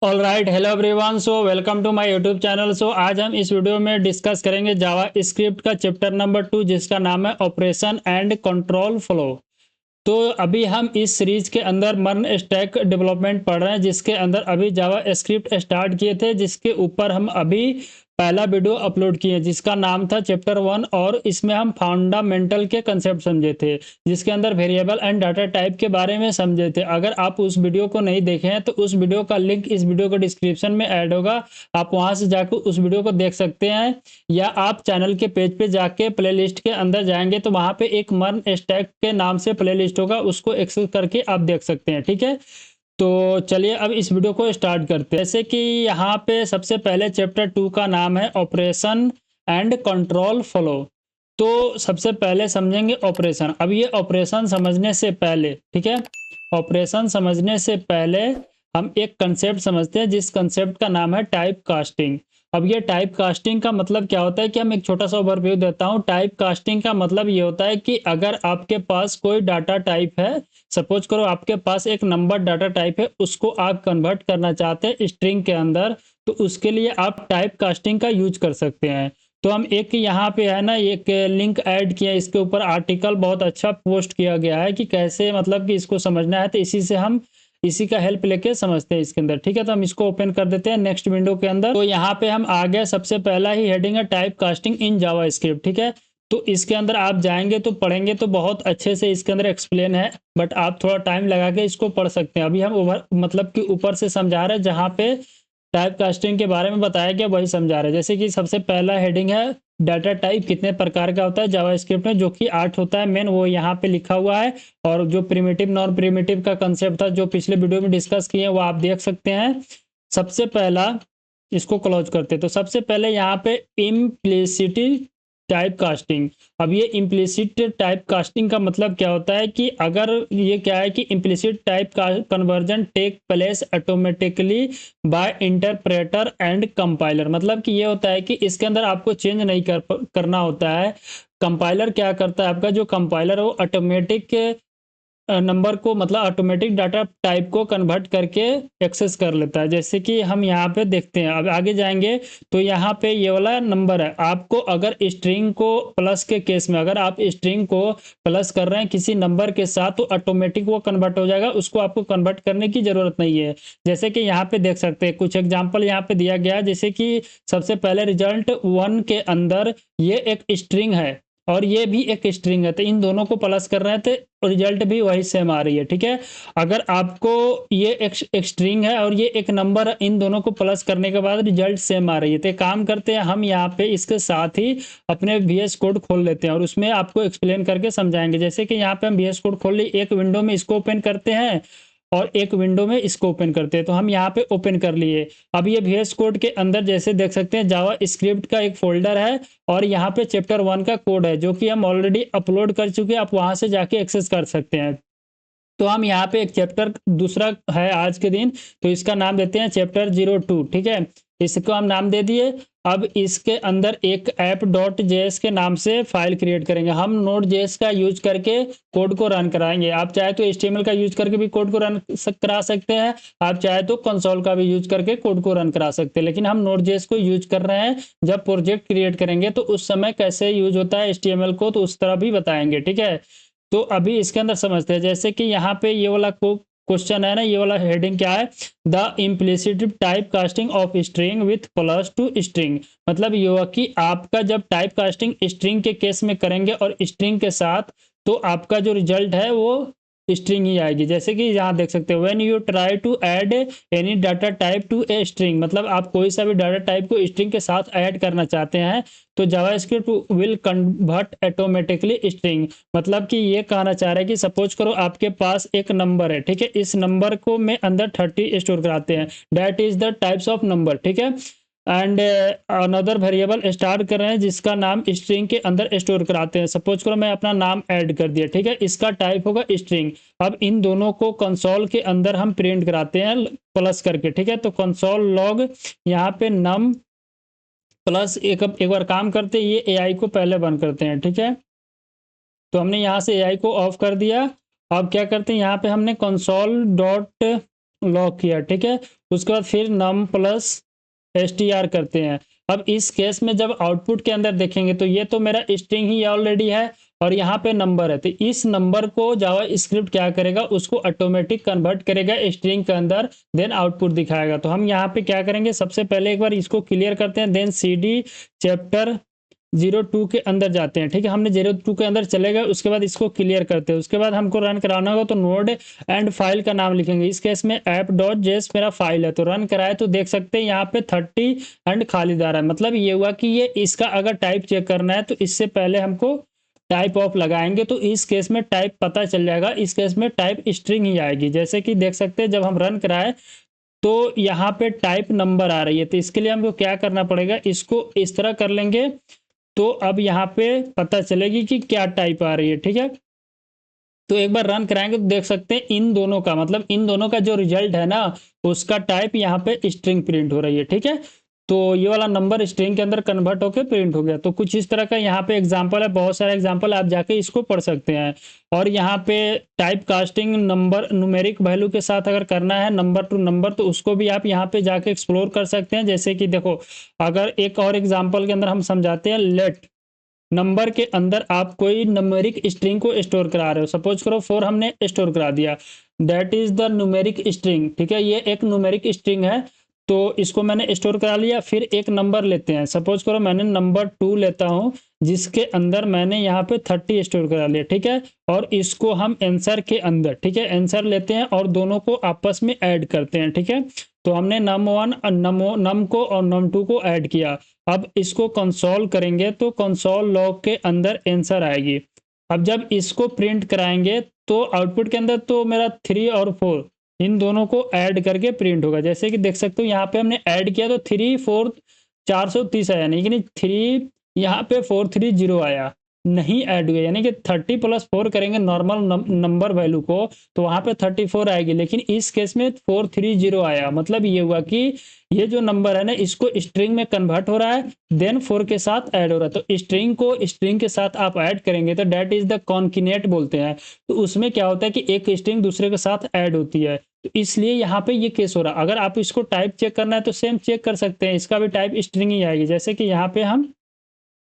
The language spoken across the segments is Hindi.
All right, hello everyone. So welcome to my YouTube channel. So आज हम इस वीडियो में डिस्कस करेंगे जावा स्क्रिप्ट का चैप्टर नंबर 2, जिसका नाम है ऑपरेशन एंड कंट्रोल फ्लो। तो अभी हम इस सीरीज के अंदर मर्न स्टैक डेवलपमेंट पढ़ रहे हैं, जिसके अंदर अभी जावा स्क्रिप्ट स्टार्ट किए थे, जिसके ऊपर हम अभी पहला वीडियो अपलोड किए जिसका नाम था चैप्टर 1। और इसमें हम फंडामेंटल के कंसेप्ट समझे थे, जिसके अंदर वेरिएबल एंड डाटा टाइप के बारे में समझे थे। अगर आप उस वीडियो को नहीं देखे हैं तो उस वीडियो का लिंक इस वीडियो को डिस्क्रिप्शन में ऐड होगा, आप वहां से जाकर उस वीडियो को देख सकते हैं। या आप चैनल के पेज पे जाके प्लेलिस्ट के अंदर जाएंगे तो वहां पे एक मर्न स्टैक के नाम से प्लेलिस्ट होगा, उसको एक्सेस करके आप देख सकते हैं। ठीक है, तो चलिए अब इस वीडियो को स्टार्ट करते हैं। जैसे कि यहाँ पे सबसे पहले चैप्टर 2 का नाम है ऑपरेशन एंड कंट्रोल फ्लो। तो सबसे पहले समझेंगे ऑपरेशन। अब ये ऑपरेशन समझने से पहले, ठीक है, ऑपरेशन समझने से पहले हम एक कंसेप्ट समझते हैं, जिस कंसेप्ट का नाम है टाइप कास्टिंग। अब ये टाइप कास्टिंग का मतलब क्या होता है कि हम एक छोटा सा ओवरव्यू देता हूँ। टाइप कास्टिंग का मतलब ये होता है कि अगर आपके पास कोई डाटा टाइप है, सपोज करो आपके पास एक नंबर डाटा टाइप है, उसको आप कन्वर्ट करना चाहते हैं स्ट्रिंग के अंदर, तो उसके लिए आप टाइप कास्टिंग का यूज कर सकते हैं। तो हम एक यहाँ पे है ना एक लिंक ऐड किया, इसके ऊपर आर्टिकल बहुत अच्छा पोस्ट किया गया है कि कैसे मतलब कि इसको समझना है, तो इसी से हम इसी का हेल्प लेके समझते हैं इसके अंदर। ठीक है, तो हम इसको ओपन कर देते हैं नेक्स्ट विंडो के अंदर। तो यहाँ पे हम आ गए, सबसे पहला ही हेडिंग है टाइप कास्टिंग इन जावा स्क्रिप्ट। ठीक है, तो इसके अंदर आप जाएंगे तो पढ़ेंगे तो बहुत अच्छे से इसके अंदर एक्सप्लेन है, बट आप थोड़ा टाइम लगा के इसको पढ़ सकते हैं। अभी हम ओवर मतलब कि ऊपर से समझा रहे हैं, जहाँ पे टाइप कास्टिंग के बारे में बताया गया वही समझा रहे हैं। जैसे कि सबसे पहला हेडिंग है डाटा टाइप कितने प्रकार का होता है जावा स्क्रिप्ट में, जो कि 8 होता है मेन, वो यहाँ पे लिखा हुआ है। और जो प्रिमिटिव नॉन प्रिमिटिव का कंसेप्ट था जो पिछले वीडियो में डिस्कस किए हैं, वो आप देख सकते हैं। सबसे पहला इसको क्लोज करते, तो सबसे पहले यहाँ पे इम्प्लिसिटी टाइप कास्टिंग। अब ये इम्प्लिसिट टाइप कास्टिंग का मतलब क्या होता है कि अगर ये क्या है कि implicit type conversion take place automatically by interpreter and compiler. मतलब कि ये होता है कि इसके अंदर आपको चेंज नहीं करना होता है। कंपाइलर क्या करता है, आपका जो कंपाइलर है वो ऑटोमेटिक नंबर को मतलब ऑटोमेटिक डाटा टाइप को कन्वर्ट करके एक्सेस कर लेता है। जैसे कि हम यहाँ पे देखते हैं, अब आगे जाएंगे तो यहाँ पे ये वाला नंबर है। आपको अगर स्ट्रिंग को प्लस के केस में, अगर आप स्ट्रिंग को प्लस कर रहे हैं किसी नंबर के साथ, तो ऑटोमेटिक वो कन्वर्ट हो जाएगा, उसको आपको कन्वर्ट करने की जरूरत नहीं है। जैसे कि यहाँ पे देख सकते हैं कुछ एग्जाम्पल यहाँ पे दिया गया है। जैसे कि सबसे पहले रिजल्ट 1 के अंदर ये एक स्ट्रिंग है और ये भी एक स्ट्रिंग है, तो इन दोनों को प्लस कर रहे थे, रिजल्ट भी वही सेम आ रही है। ठीक है, अगर आपको ये एक स्ट्रिंग है और ये एक नंबर है, इन दोनों को प्लस करने के बाद रिजल्ट सेम आ रही है, तो काम करते हैं हम यहाँ पे इसके साथ ही अपने VS कोड खोल लेते हैं और उसमें आपको एक्सप्लेन करके समझाएंगे। जैसे कि यहाँ पे हम VS कोड खोल लिए, एक विंडो में इसको ओपन करते हैं और एक विंडो में इसको ओपन करते हैं। तो हम यहाँ पे ओपन कर लिए। अब ये VS कोड के अंदर जैसे देख सकते हैं जावा स्क्रिप्ट का एक फोल्डर है और यहाँ पे चैप्टर 1 का कोड है, जो कि हम ऑलरेडी अपलोड कर चुके हैं, आप वहां से जाके एक्सेस कर सकते हैं। तो हम यहाँ पे एक चैप्टर दूसरा है आज के दिन, तो इसका नाम देते हैं चैप्टर 02। ठीक है, इसको हम नाम दे दिए। अब इसके अंदर एक ऐप डॉट जेएस के नाम से फाइल क्रिएट करेंगे। हम नोड जेएस का यूज करके कोड को रन कराएंगे। आप चाहे तो HTML का यूज करके भी कोड को रन करा सकते हैं, आप चाहे तो कंसोल का भी यूज करके कोड को रन करा सकते हैं, लेकिन हम नोड जेएस को यूज कर रहे हैं। जब प्रोजेक्ट क्रिएट करेंगे तो उस समय कैसे यूज होता है HTML को, तो उस तरह भी बताएंगे। ठीक है, तो अभी इसके अंदर समझते हैं। जैसे कि यहाँ पे ये वाला क्वेश्चन है ना, ये वाला हेडिंग क्या है, the implicit type casting of string with plus two string. मतलब ये हुआ कि आपका जब टाइप कास्टिंग स्ट्रिंग के केस में करेंगे और स्ट्रिंग के साथ, तो आपका जो रिजल्ट है वो स्ट्रिंग ही आएगी। जैसे कि यहाँ देख सकते हो, when you try to add any data type to a string, मतलब आप कोई सा भी डाटा टाइप को स्ट्रिंग के साथ ऐड करना चाहते हैं, तो JavaScript will convert automatically string. मतलब कि ये कहना चाह रहा है कि सपोज करो आपके पास एक नंबर है, ठीक है, इस नंबर को में अंदर 30 स्टोर कराते हैं, that is the types of number. ठीक है, एंड अनदर वेरिएबल स्टार्ट कर रहे हैं जिसका नाम स्ट्रिंग के अंदर स्टोर कराते हैं। सपोज करो मैं अपना नाम ऐड कर दिया, ठीक है, इसका टाइप होगा स्ट्रिंग। अब इन दोनों को कंसोल के अंदर हम प्रिंट कराते हैं प्लस करके। ठीक है, तो कंसोल लॉग यहाँ पे नम प्लस एक बार काम करते हैं, ये AI को पहले बंद करते हैं। ठीक है, तो हमने यहाँ से AI को ऑफ कर दिया। अब क्या करते हैं, यहाँ पे हमने कंसोल डॉट लॉक किया, ठीक है। उसके बाद फिर num प्लस str करते हैं। अब इस केस में जब आउटपुट के अंदर देखेंगे तो ये तो मेरा स्ट्रिंग ही ऑलरेडी है और यहाँ पे नंबर है, तो इस नंबर को जावा स्क्रिप्ट क्या करेगा, उसको ऑटोमेटिक कन्वर्ट करेगा स्ट्रिंग के अंदर, देन आउटपुट दिखाएगा। तो हम यहाँ पे क्या करेंगे, सबसे पहले एक बार इसको क्लियर करते हैं, देन cd चैप्टर 02 के अंदर जाते हैं, ठीक है। हमने 02 के अंदर चले गए, उसके बाद इसको क्लियर करते हैं। उसके बाद हमको रन कराना होगा तो नोड एंड फाइल का नाम लिखेंगे। इस केस में app.js मेरा फाइल है, तो रन कराए तो देख सकते हैं यहाँ पे 30 एंड खाली जा रहा है। मतलब ये हुआ कि ये इसका अगर टाइप चेक करना है तो इससे पहले हमको टाइप ऑफ लगाएंगे, तो इस केस में टाइप पता चल जाएगा। इस केस में टाइप स्ट्रिंग ही आएगी, जैसे कि देख सकते हैं जब हम रन कराए तो यहाँ पे टाइप नंबर आ रही है। तो इसके लिए हमको क्या करना पड़ेगा, इसको इस तरह कर लेंगे तो अब यहाँ पे पता चलेगी कि क्या टाइप आ रही है, ठीक है। तो एक बार रन कराएंगे तो देख सकते हैं इन दोनों का, मतलब इन दोनों का जो रिजल्ट है ना, उसका टाइप यहाँ पे स्ट्रिंग प्रिंट हो रही है, ठीक है। तो ये वाला नंबर स्ट्रिंग के अंदर कन्वर्ट होकर प्रिंट हो गया। तो कुछ इस तरह का यहाँ पे एग्जांपल है, बहुत सारे एग्जांपल आप जाके इसको पढ़ सकते हैं। और यहाँ पे type casting number numeric value के साथ अगर करना है नंबर टू नंबर, तो उसको भी आप यहाँ पे जाके एक्सप्लोर कर सकते हैं। जैसे कि देखो, अगर एक और एग्जाम्पल के अंदर हम समझाते हैं, लेट नंबर के अंदर आप कोई न्यूमेरिक स्ट्रिंग को स्टोर करा रहे हो, सपोज करो 4 हमने स्टोर करा दिया, that is the numeric string, ठीक है। ये एक न्यूमेरिक स्ट्रिंग है, तो इसको मैंने स्टोर करा लिया। फिर एक नंबर लेते हैं, सपोज करो मैंने नंबर 2 लेता हूं, जिसके अंदर मैंने यहाँ पे 30 स्टोर करा लिया, ठीक है। और इसको हम आंसर के अंदर, ठीक है, आंसर लेते हैं और दोनों को आपस में ऐड करते हैं, ठीक है। तो हमने num1 नम को और num2 को ऐड किया। अब इसको कंसोल करेंगे तो कंसोल लॉग के अंदर आंसर आएगी। अब जब इसको प्रिंट कराएंगे तो आउटपुट के अंदर तो मेरा 3 और 4 इन दोनों को ऐड करके प्रिंट होगा। जैसे कि देख सकते हो यहाँ पे हमने ऐड किया तो 3 4 430 आया, नहीं कि नहीं 3 यहाँ पे 430 आया, नहीं ऐड हुआ। यानी कि 30 + 4 करेंगे नॉर्मल नंबर वैल्यू को तो वहां पे 34 आएगी, लेकिन इस केस में 430 आया। मतलब ये हुआ कि ये जो नंबर है ना, इसको स्ट्रिंग में कन्वर्ट हो रहा है, देन 4 के साथ ऐड हो रहा है। तो स्ट्रिंग को स्ट्रिंग के साथ आप ऐड करेंगे तो डेट इज द कॉन्किनेट बोलते हैं। तो उसमें क्या होता है कि एक स्ट्रिंग दूसरे के साथ ऐड होती है, तो इसलिए यहाँ पे ये केस हो रहा है। अगर आप इसको टाइप चेक करना है तो सेम चेक कर सकते हैं, इसका भी टाइप स्ट्रिंग ही आएगी। जैसे कि यहाँ पे हम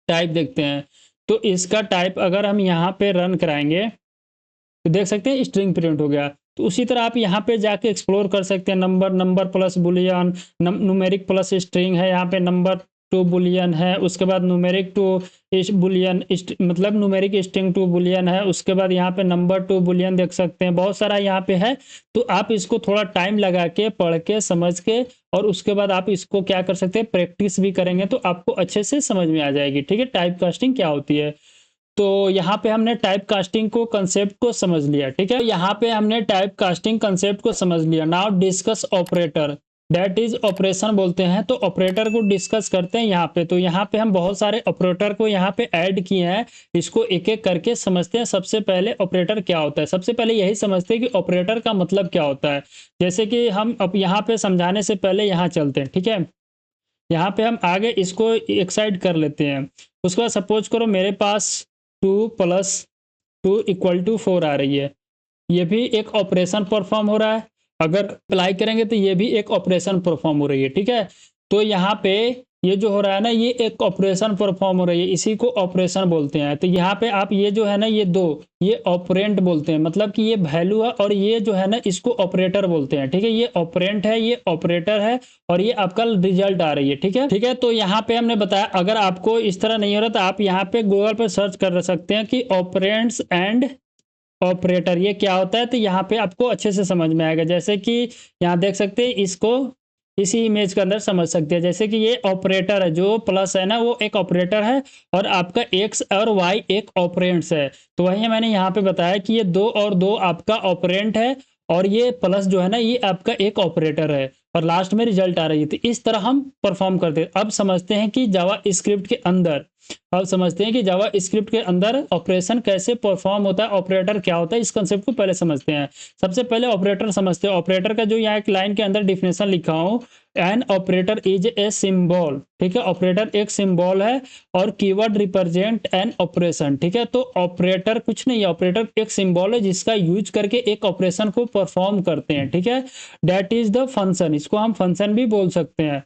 टाइप देखते हैं, तो इसका टाइप अगर हम यहाँ पे रन कराएंगे तो देख सकते हैं स्ट्रिंग प्रिंट हो गया। तो उसी तरह आप यहाँ पे जाके एक्सप्लोर कर सकते हैं, number plus Boolean, numeric plus string है, यहाँ पे नंबर टू बुलियन है, उसके बाद न्यूमेरिक टू बुलियन मतलब न्यूमेरिक स्ट्रिंग टू बुलियन है, उसके बाद यहाँ पे नंबर टू बुलियन देख सकते हैं, बहुत सारा यहाँ पे है। तो आप इसको थोड़ा टाइम लगा के पढ़ के समझ के और उसके बाद आप इसको क्या कर सकते हैं, प्रैक्टिस भी करेंगे तो आपको अच्छे से समझ में आ जाएगी, ठीक है, टाइप कास्टिंग क्या होती है। तो यहाँ पे हमने टाइप कास्टिंग को कंसेप्ट को समझ लिया, ठीक है। यहाँ पे हमने टाइप कास्टिंग कंसेप्ट को समझ लिया। Now discuss operator, that is operation बोलते हैं। तो ऑपरेटर को डिस्कस करते हैं यहाँ पे। तो यहाँ पे हम बहुत सारे ऑपरेटर को यहाँ पे ऐड किए हैं, इसको एक एक करके समझते हैं। सबसे पहले ऑपरेटर क्या होता है, सबसे पहले यही समझते हैं कि ऑपरेटर का मतलब क्या होता है। जैसे कि हम अब यहाँ पे समझाने से पहले यहाँ चलते हैं, ठीक है। यहाँ पे हम आगे इसको एक साइड कर लेते हैं। उसके बाद सपोज करो मेरे पास 2 + 2 = 4 आ रही है, ये भी एक ऑपरेशन परफॉर्म हो रहा है। अगर अप्लाई करेंगे तो ये भी एक ऑपरेशन परफॉर्म हो रही है, ठीक है। तो यहाँ पे ये जो हो रहा है ना, ये एक ऑपरेशन परफॉर्म हो रही है, इसी को ऑपरेशन बोलते हैं। तो यहाँ पे आप ये जो है ना, ये दो, ये ऑपरेंट बोलते हैं, मतलब कि ये वैल्यू है और ये जो है ना, इसको ऑपरेटर बोलते हैं, ठीक है। ये ऑपरेंट है, ये ऑपरेटर है और ये आपका रिजल्ट आ रही है, ठीक है, ठीक है। तो यहाँ पे हमने बताया, अगर आपको इस तरह नहीं हो रहा तो आप यहाँ पे गूगल पे सर्च कर सकते हैं कि ऑपरेंट्स एंड ऑपरेटर ये क्या होता है। तो यहाँ पे आपको अच्छे से समझ में आएगा। जैसे कि यहाँ देख सकते हैं, इसको इसी इमेज के अंदर समझ सकते हैं। जैसे कि ये ऑपरेटर है, जो प्लस है ना वो एक ऑपरेटर है और आपका एक्स और वाई एक ऑपरेंट्स है। तो वही मैंने यहाँ पे बताया कि ये 2 और 2 आपका ऑपरेंट है और ये प्लस जो है ना, ये आपका एक ऑपरेटर है और लास्ट में रिजल्ट आ रही है। तो इस तरह हम परफॉर्म करते हैं। अब समझते हैं कि जावा स्क्रिप्ट के अंदर अब समझते हैं कि जावा स्क्रिप्ट के अंदर ऑपरेशन कैसे परफॉर्म होता है, ऑपरेटर क्या होता है, इस कंसेप्ट को पहले समझते हैं। सबसे पहले ऑपरेटर समझते हैं। ऑपरेटर का जो यहाँ एक लाइन के अंदर डिफिनेशन लिखा हूँ, an operator is a symbol, ठीक है। ऑपरेटर एक सिंबल है और कीवर्ड रिप्रेजेंट एन ऑपरेशन, ठीक है। तो ऑपरेटर कुछ नहीं है, ऑपरेटर एक सिंबल है जिसका यूज करके एक ऑपरेशन को परफॉर्म करते हैं, ठीक है। दैट इज द फंक्शन, इसको हम फंक्शन भी बोल सकते हैं।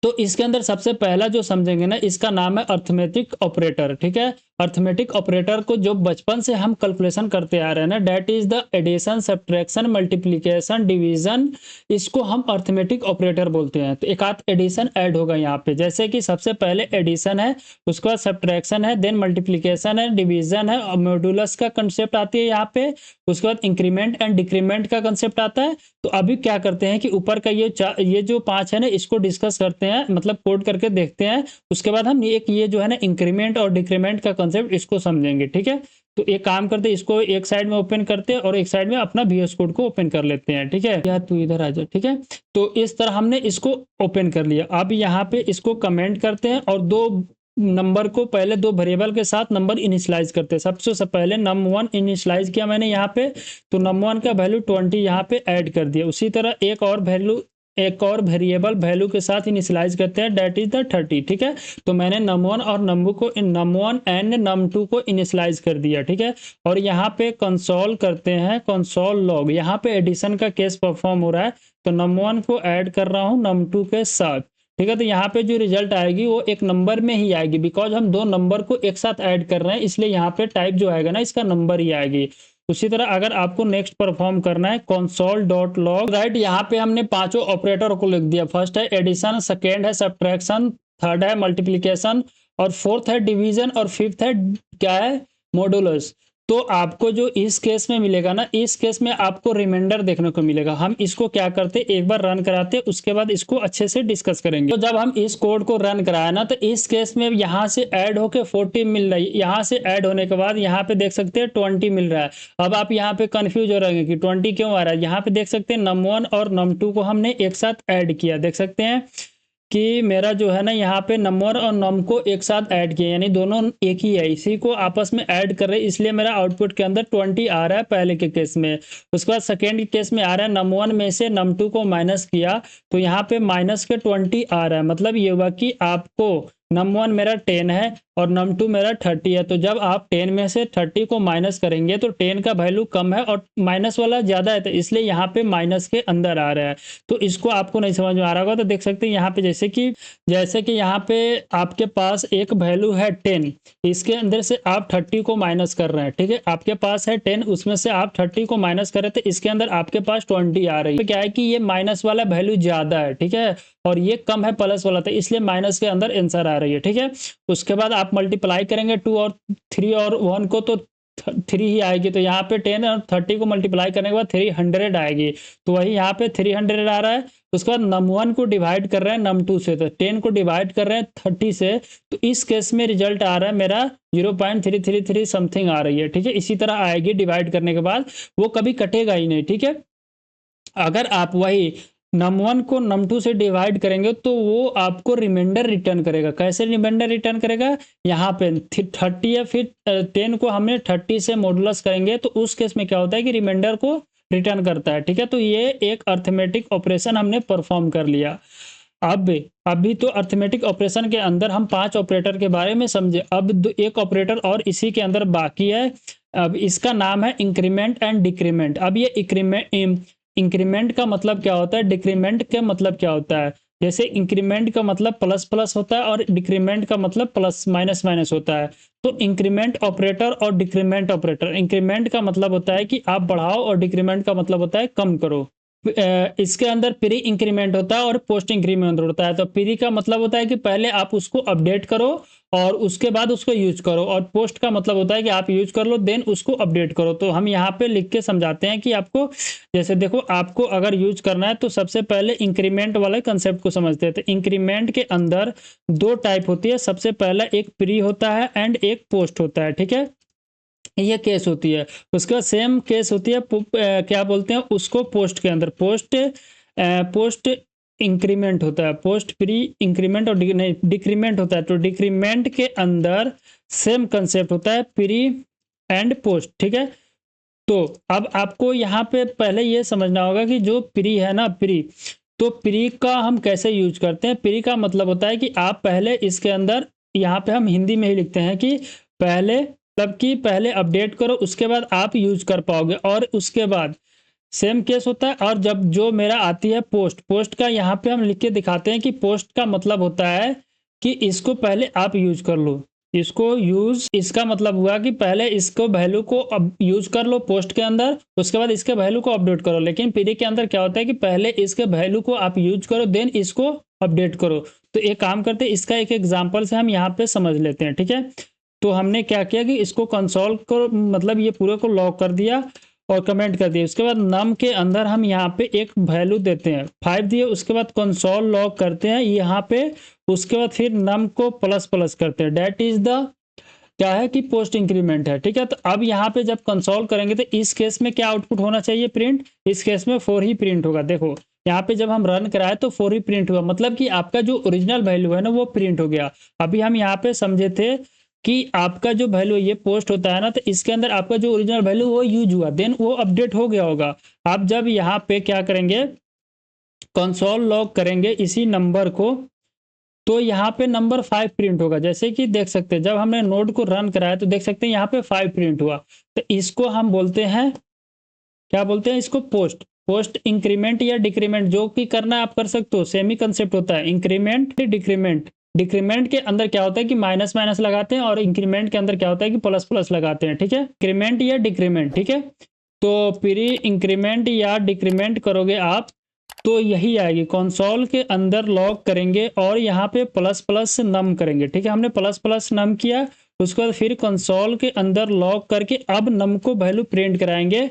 तो इसके अंदर सबसे पहला जो समझेंगे ना, इसका नाम है अर्थमेटिक ऑपरेटर, ठीक है। अर्थमेटिक ऑपरेटर को जो बचपन से हम कैलकुलेशन करते आ रहे हैं ना, that is the addition, subtraction, multiplication, division, इसको हम अर्थमेटिक ऑपरेटर बोलते हैं। तो एक आध एडिशन ऐड होगा यहाँ पे, जैसे कि सबसे पहले एडिशन है, उसके बाद सब्ट्रैक्शन है, देन मल्टीप्लिकेशन है, डिवीजन है और मॉड्यूलस का कंसेप्ट आती है यहाँ पे, उसके बाद इंक्रीमेंट एंड डिक्रीमेंट का कंसेप्ट आता है। तो अभी क्या करते हैं कि ऊपर का ये जो 5 है ना, इसको डिस्कस करते हैं, मतलब कोड करके देखते हैं। उसके बाद हम ये जो है ना इंक्रीमेंट और डिक्रीमेंट का कंसेप्ट, इसको समझेंगे, ठीक है। तो एक काम करते हैं, इसको एक साइड में ओपन करते हैं और एक साइड में अपना VS कोड को ओपन कर लेते हैं, ठीक है। या तू इधर आ जा, ठीक है। तो इस तरह हमने इसको ओपन कर लिया। अब यहाँ पे इसको कमेंट करते हैं और दो नंबर को, पहले दो वेरिएबल के साथ नंबर इनिशियलाइज करते हैं। सबसे पहले num1 इनिशियलाइज किया मैंने यहाँ पे, तो num1 का वैल्यू 20 यहाँ पे ऐड कर दिया। उसी तरह एक और वेरिएबल वैल्यू के साथ इनिशियलाइज करते हैं, दैट इज द 30, ठीक है। तो मैंने num1 और num1 एंड num2 को इनिशियलाइज कर दिया, ठीक है। और यहाँ पे कंसोल करते हैं, कंसोल लॉग, यहाँ पे एडिशन का केस परफॉर्म हो रहा है, तो num1 को ऐड कर रहा हूँ num2 के साथ, ठीक है। तो यहाँ पे जो रिजल्ट आएगी वो एक नंबर में ही आएगी, बिकॉज हम दो नंबर को एक साथ ऐड कर रहे हैं, इसलिए यहाँ पे टाइप जो आएगा ना, इसका नंबर ही आएगी। उसी तरह अगर आपको नेक्स्ट परफॉर्म करना है, console.log, राइट, यहाँ पे हमने पांचों ऑपरेटर को लिख दिया। फर्स्ट है एडिशन, सेकेंड है सब्ट्रैक्शन, थर्ड है मल्टीप्लीकेशन और फोर्थ है डिवीजन और फिफ्थ है क्या है, मॉडुलस। तो आपको जो इस केस में मिलेगा ना, इस केस में आपको रिमाइंडर देखने को मिलेगा। हम इसको क्या करते, एक बार रन कराते, उसके बाद इसको अच्छे से डिस्कस करेंगे। तो जब हम इस कोड को रन कराया ना, तो इस केस में यहाँ से ऐड होके 40 मिल रही है, यहाँ से ऐड होने के बाद यहाँ पे देख सकते हैं 20 मिल रहा है। अब आप यहाँ पे कंफ्यूज हो रहे हैं कि 20 क्यों आ रहा है। यहाँ पे देख सकते हैं num1 और num2 को हमने एक साथ ऐड किया, देख सकते हैं कि मेरा जो है ना यहाँ पे नंबर और नम को एक साथ ऐड किया, यानी दोनों एक ही है, इसी को आपस में ऐड कर रहे हैं, इसलिए मेरा आउटपुट के अंदर 20 आ रहा है पहले के केस में। उसके बाद सेकेंड के केस में आ रहा है num1 में से num2 को माइनस किया, तो यहाँ पे माइनस के 20 आ रहा है। मतलब ये हुआ कि आपको num1 मेरा 10 है और num2 मेरा 30 है। तो जब आप 10 में से 30 को माइनस करेंगे तो 10 का वैल्यू कम है और माइनस वाला ज़्यादा है, तो इसलिए यहाँ पे माइनस के अंदर आ रहा है। तो इसको आपको नहीं समझ में आ रहा होगा, तो देख सकते हैं यहाँ पे जैसे कि यहाँ पे आपके पास एक वैल्यू है 10, इसके अंदर से आप 30 को माइनस कर रहे हैं, ठीक है। आपके पास है 10, उसमें से आप 30 को माइनस कर रहे थे, इसके अंदर आपके पास 20 आ रही है। तो क्या है कि ये माइनस वाला वैल्यू ज़्यादा है, ठीक है, और ये कम है प्लस वाला, था इसलिए माइनस के अंदर आंसर आ रही है, ठीक है। उसके बाद आप मल्टीप्लाई करेंगे 2 और 3 और 1 को, तो 3 ही आएगी। तो यहाँ पे 10 और 30 को मल्टीप्लाई करने के बाद 300 आएगी, तो वही यहाँ पे 300 आ रहा है। उसके बाद num1 को डिवाइड कर रहे हैं num2 से, तो 10 को डिवाइड कर रहे हैं 30 से, तो इस केस में रिजल्ट आ रहा है मेरा 0.333 समथिंग आ रही है, ठीक है। इसी तरह आएगी डिवाइड करने के बाद, वो कभी कटेगा ही नहीं, ठीक है। अगर आप वही num1 को num2 से डिवाइड करेंगे तो वो आपको रिमाइंडर रिटर्न करेगा। कैसे रिमाइंडर रिटर्न करेगा, यहाँ पे 30 है, फिर 10 को हमने 30 से मॉडुलस करेंगे, तो उस केस में क्या होता है कि रिमाइंडर को रिटर्न करता है, ठीक है। तो ये एक अर्थमेटिक ऑपरेशन हमने परफॉर्म कर लिया। अब अभी तो अर्थमेटिक ऑपरेशन के अंदर हम 5 ऑपरेटर के बारे में समझे। अब एक ऑपरेटर और इसी के अंदर बाकी है। अब इसका नाम है इंक्रीमेंट एंड डिक्रीमेंट। अब ये इंक्रीमेंट का मतलब क्या होता है, डिक्रीमेंट का मतलब क्या होता है। जैसे इंक्रीमेंट का मतलब प्लस प्लस होता है और डिक्रीमेंट का मतलब प्लस माइनस माइनस होता है। तो इंक्रीमेंट ऑपरेटर और डिक्रीमेंट ऑपरेटर, इंक्रीमेंट का मतलब होता है कि आप बढ़ाओ और डिक्रीमेंट का मतलब होता है कम करो। इसके अंदर प्री इंक्रीमेंट होता है और पोस्ट इंक्रीमेंट होता है। तो प्री का मतलब होता है कि पहले आप उसको अपडेट करो और उसके बाद उसको यूज करो, और पोस्ट का मतलब होता है कि आप यूज कर लो देन उसको अपडेट करो। तो हम यहाँ पे लिख के समझाते हैं कि आपको, जैसे देखो, आपको अगर यूज करना है तो सबसे पहले इंक्रीमेंट वाले कंसेप्ट को समझते हैं। तो इंक्रीमेंट के अंदर 2 टाइप होती है। सबसे पहला एक प्री होता है एंड एक पोस्ट होता है, ठीक है, ये केस होती है। उसके बाद सेम केस होती है क्या बोलते हैं उसको, पोस्ट के अंदर पोस्ट इंक्रीमेंट होता है, पोस्ट प्री इंक्रीमेंट और डिक्रीमेंट होता है। तो डिक्रीमेंट के अंदर सेम कंसेप्ट होता है प्री एंड पोस्ट, ठीक है। तो अब आपको यहाँ पे पहले ये समझना होगा कि जो प्री है ना, प्री, तो प्री का हम कैसे यूज करते हैं। प्री का मतलब होता है कि आप पहले इसके अंदर, यहाँ पे हम हिंदी में ही लिखते हैं कि पहले, तब कि पहले अपडेट करो, उसके बाद आप यूज कर पाओगे। और उसके बाद सेम केस होता है। और जब जो मेरा आती है पोस्ट, पोस्ट का यहाँ पे हम लिख के दिखाते हैं कि पोस्ट का मतलब होता है कि इसको पहले आप यूज कर लो, इसको यूज, इसका मतलब हुआ कि पहले इसको वैल्यू को अब यूज कर लो पोस्ट के अंदर, उसके बाद इसके वैल्यू को अपडेट करो। लेकिन पीडी के अंदर क्या होता है कि पहले इसके वैल्यू को आप यूज करो, देन इसको अपडेट करो। तो एक काम करते हैं, इसका एक एग्जाम्पल से हम यहाँ पे समझ लेते हैं, ठीक है। तो हमने क्या किया कि इसको कंसोल को, मतलब ये पूरे को लॉक कर दिया और कमेंट कर दिया। उसके बाद नम के अंदर हम यहाँ पे एक वैल्यू देते हैं 5 दिए, उसके बाद कंसोल लॉक करते हैं यहाँ पे, उसके बाद फिर नम को प्लस प्लस करते हैं। डेट इज द क्या है कि पोस्ट इंक्रीमेंट है, ठीक है। तो अब यहाँ पे जब कंसोल करेंगे तो इस केस में क्या आउटपुट होना चाहिए, प्रिंट। इस केस में 4 ही प्रिंट होगा। देखो यहाँ पे जब हम रन कराए तो 4 ही प्रिंट हुआ, मतलब कि आपका जो ओरिजिनल वैल्यू है ना वो प्रिंट हो गया। अभी हम यहाँ पे समझे थे कि आपका जो वैल्यू ये पोस्ट होता है ना, तो इसके अंदर आपका जो ओरिजिनल वैल्यू वो यूज हुआ, देन वो अपडेट हो गया होगा। आप जब यहाँ पे क्या करेंगे, कंसोल लॉग करेंगे इसी नंबर को, तो यहाँ पे नंबर 5 प्रिंट होगा। जैसे कि देख सकते हैं जब हमने नोड को रन कराया तो देख सकते हैं यहाँ पे 5 प्रिंट हुआ। तो इसको हम बोलते हैं, क्या बोलते हैं इसको, पोस्ट। पोस्ट इंक्रीमेंट या डिक्रीमेंट जो कि करना है आप कर सकते हो, सेमी कंसेप्ट होता है, इंक्रीमेंट डिक्रीमेंट। डिक्रीमेंट के अंदर क्या होता है कि माइनस माइनस लगाते हैं, और इंक्रीमेंट के अंदर क्या होता है कि प्लस प्लस लगाते हैं, ठीक है। इंक्रीमेंट या डिक्रीमेंट, ठीक है। तो प्री इंक्रीमेंट या डिक्रीमेंट करोगे आप तो यही आएगी, कंसोल के अंदर लॉग करेंगे और यहाँ पे प्लस प्लस नम करेंगे, ठीक है। हमने प्लस प्लस नम किया, उसके बाद फिर कंसोल के अंदर लॉग करके अब नम को वैल्यू प्रिंट कराएंगे।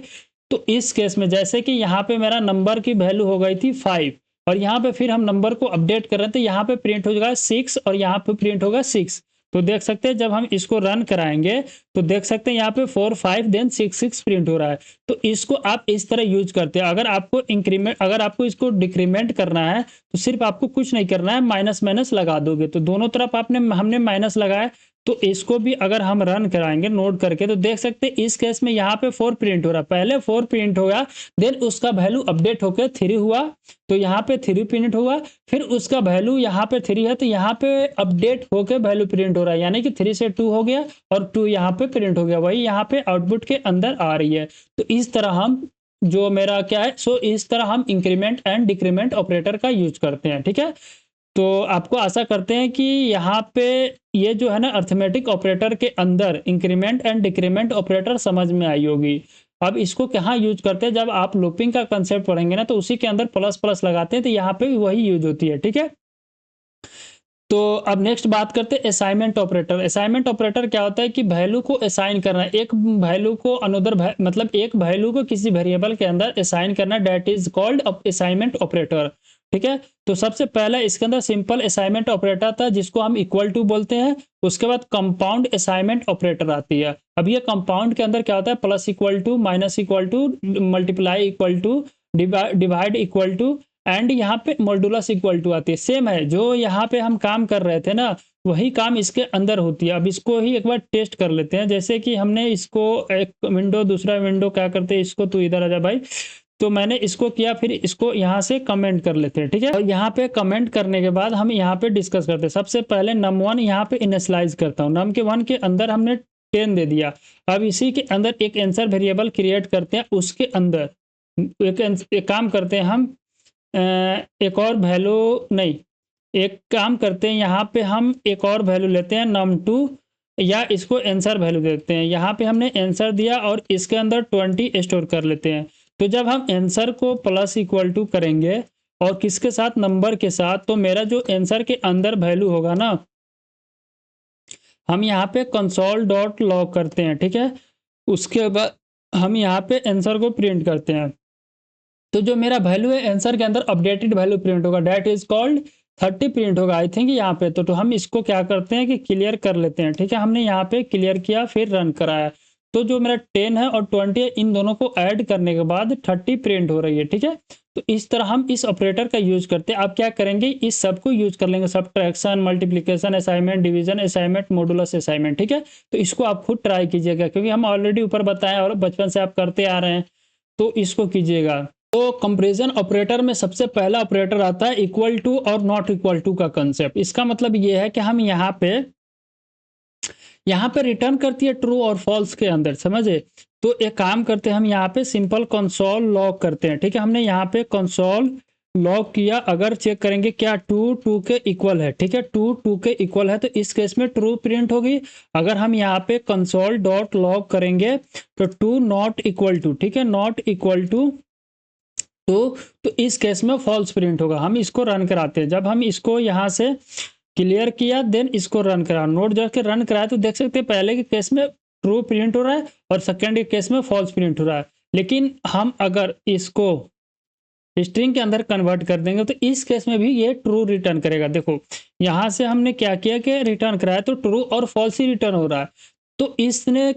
तो इस केस में जैसे कि यहाँ पे मेरा नंबर की वैल्यू हो गई थी 5, और यहाँ पे फिर हम नंबर को अपडेट कर रहे थे, यहाँ पे प्रिंट हो जाएगा 6 और यहाँ पे प्रिंट होगा 6। तो देख सकते हैं जब हम इसको रन कराएंगे तो देख सकते हैं यहाँ पे 4 5 देन 6 6 प्रिंट हो रहा है। तो इसको आप इस तरह यूज करते हैं। अगर आपको इंक्रीमेंट, अगर आपको इसको डिक्रीमेंट करना है तो सिर्फ आपको कुछ नहीं करना है, माइनस माइनस लगा दोगे। तो दोनों तरफ आपने, हमने माइनस लगाया, तो इसको भी अगर हम रन कराएंगे नोट करके तो देख सकते हैं इस केस में यहाँ पे 4 प्रिंट हो रहा है, पहले 4 प्रिंट होगा, देन उसका वैल्यू अपडेट होकर 3 हुआ, तो यहाँ पे 3 प्रिंट हुआ, फिर उसका वैल्यू यहाँ पे 3 है तो यहाँ पे अपडेट होकर वैल्यू प्रिंट हो रहा है, यानी कि 3 से 2 हो गया और 2 यहाँ पे प्रिंट हो गया, वही यहाँ पे आउटपुट के अंदर आ रही है। तो इस तरह हम, जो मेरा क्या है, सो इस तरह हम इंक्रीमेंट एंड डिक्रीमेंट ऑपरेटर का यूज करते हैं, ठीक है। तो आपको आशा करते हैं कि यहाँ पे ये जो है ना अर्थमेटिक ऑपरेटर के अंदर इंक्रीमेंट एंड डिक्रीमेंट ऑपरेटर समझ में आई होगी। अब इसको कहाँ यूज करते हैं, जब आप लूपिंग का कंसेप्ट पढ़ेंगे ना तो उसी के अंदर प्लस प्लस लगाते हैं, तो यहाँ पे भी वही यूज होती है, ठीक है। तो अब नेक्स्ट बात करते हैं असाइनमेंट ऑपरेटर। असाइनमेंट ऑपरेटर क्या होता है कि वैल्यू को असाइन करना, एक वैल्यू को अनदर, मतलब एक वैल्यू को किसी वेरिएबल के अंदर असाइन करना, that is called assignment operator, ठीक है। तो सबसे पहले इसके अंदर सिंपल असाइनमेंट ऑपरेटर था जिसको हम इक्वल टू बोलते हैं। उसके बाद कंपाउंड असाइनमेंट ऑपरेटर आती है। अब ये कंपाउंड के अंदर क्या होता है, plus equal to, minus equal to, multiply equal to, divide equal to, and यहाँ पे मॉड्यूलस इक्वल टू आती है। सेम है जो यहाँ पे हम काम कर रहे थे ना, वही काम इसके अंदर होती है। अब इसको ही एक बार टेस्ट कर लेते हैं। जैसे कि हमने इसको एक विंडो, दूसरा विंडो क्या करते हैं, इसको तू इधर आ जा भाई, तो मैंने इसको किया, फिर इसको यहाँ से कमेंट कर लेते हैं, ठीक है। और यहाँ पे कमेंट करने के बाद हम यहाँ पे डिस्कस करते हैं। सबसे पहले num1 यहाँ पे इनिशियलाइज करता हूँ। num के 1 के अंदर हमने 10 दे दिया। अब इसी के अंदर एक आंसर वेरिएबल क्रिएट करते हैं, उसके अंदर एक काम करते हैं हम, एक और वैल्यू नहीं, एक काम करते हैं यहाँ पे हम एक और वैल्यू लेते हैं num2, या इसको आंसर वैल्यू देते हैं। यहाँ पे हमने आंसर दिया और इसके अंदर 20 स्टोर कर लेते हैं। तो जब हम आंसर को प्लस इक्वल टू करेंगे और किसके साथ, नंबर के साथ, तो मेरा जो आंसर के अंदर वैल्यू होगा ना, हम यहाँ पे कंसोल डॉट लॉग करते हैं, ठीक है। उसके बाद हम यहाँ पे आंसर को प्रिंट करते हैं। तो जो मेरा वैल्यू है आंसर के अंदर अपडेटेड वैल्यू प्रिंट होगा, डेट इज कॉल्ड 30 प्रिंट होगा आई थिंक यहाँ पे। तो हम इसको क्या करते हैं कि क्लियर कर लेते हैं, ठीक है। हमने यहाँ पे क्लियर किया, फिर रन कराया, तो जो मेरा 10 है और 20 है, इन दोनों को ऐड करने के बाद 30 प्रिंट हो रही है, ठीक है। तो इस तरह हम इस ऑपरेटर का यूज करते हैं। आप क्या करेंगे, इस सब को यूज कर लेंगे, subtraction, multiplication assignment, division assignment, modulus assignment, ठीक है। तो इसको आप खुद ट्राई कीजिएगा, क्योंकि हम ऑलरेडी ऊपर बताएं और बचपन से आप करते आ रहे हैं, तो इसको कीजिएगा। तो कंपैरिजन ऑपरेटर में सबसे पहला ऑपरेटर आता है इक्वल टू और नॉट इक्वल टू का कंसेप्ट। इसका मतलब ये है कि हम यहाँ पे रिटर्न करती है ट्रू और फॉल्स के अंदर, समझे। तो एक काम करते हैं, हम यहाँ पे सिंपल कंसोल लॉग करते हैं, ठीक है। हमने यहाँ पे कंसोल लॉग किया, अगर चेक करेंगे क्या 2 के इक्वल है, ठीक है, 2 के इक्वल है, तो इस केस में ट्रू प्रिंट होगी। अगर हम यहाँ पे कंसोल डॉट लॉग करेंगे तो 2 नॉट इक्वल टू, ठीक है, नॉट इक्वल टू तो इस केस में फॉल्स प्रिंट होगा। हम इसको रन कराते हैं। जब हम इसको यहाँ से क्लियर किया, देन इसको रन करा, नोट जब के रन कराया, तो देख सकते हैं पहले के केस में ट्रू प्रिंट हो रहा है और सेकंड के केस में फॉल्स प्रिंट हो रहा है। लेकिन हम अगर इसको स्ट्रिंग के अंदर कन्वर्ट कर देंगे तो इस केस में भी ये ट्रू रिटर्न करेगा। देखो यहाँ से हमने क्या किया कि रिटर्न कराया तो ट्रू और फॉल्स ही रिटर्न हो रहा है। तो इसने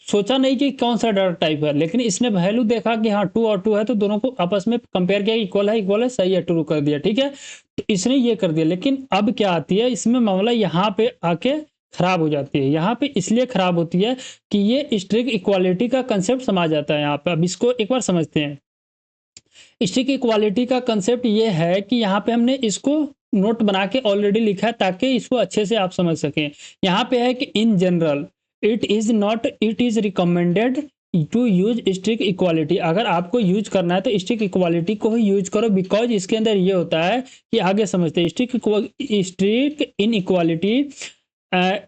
सोचा नहीं कि कौन सा डाटा टाइप है, लेकिन इसने वैल्यू देखा कि हाँ 2 और 2 है, तो दोनों को आपस में कंपेयर किया, इक्वल है, सही है, ट्रू कर दिया, ठीक है। तो इसने ये कर दिया। लेकिन अब क्या आती है इसमें मामला, यहाँ पे आके खराब हो जाती है। यहाँ पे इसलिए खराब होती है कि ये स्ट्रिंग इक्वालिटी का कंसेप्ट समा जाता है यहाँ पे। अब इसको एक बार समझते हैं। स्ट्रिंग इक्वालिटी का कंसेप्ट ये है कि यहाँ पे हमने इसको नोट बना के ऑलरेडी लिखा है ताकि इसको अच्छे से आप समझ सकें। यहाँ पे है कि in general it is recommended to use string equality. अगर आपको यूज करना है तो स्ट्रिंग इक्वालिटी को ही यूज करो, बिकॉज इसके अंदर ये होता है कि आगे समझते हैं। स्ट्रिंग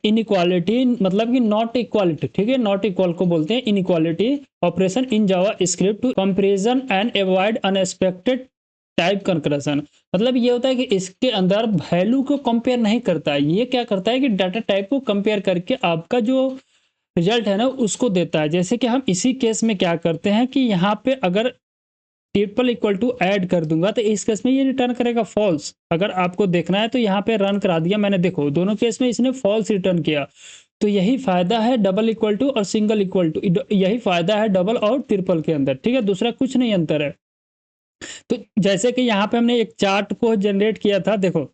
इनइक्वालिटी मतलब कि नॉट इक्वालिटी, ठीक है, नॉट इक्वल को बोलते हैं inequality operation in JavaScript to comparison and avoid unexpected type concatenation. मतलब ये होता है कि इसके अंदर वैल्यू को कंपेयर नहीं करता है, ये क्या करता है कि डाटा टाइप को कंपेयर करके आपका जो रिजल्ट है ना उसको देता है। जैसे कि हम इसी केस में क्या करते हैं कि यहाँ पे अगर ट्रिपल इक्वल टू ऐड कर दूंगा तो इस केस में ये रिटर्न करेगा फॉल्स। अगर आपको देखना है तो यहाँ पे रन करा दिया मैंने, देखो दोनों केस में इसने फॉल्स रिटर्न किया। तो यही फायदा है डबल इक्वल टू और सिंगल इक्वल टू, यही फायदा है डबल और ट्रिपल के अंदर, ठीक है, दूसरा कुछ नहीं अंतर है। तो जैसे कि यहाँ पे हमने एक चार्ट को जनरेट किया था, देखो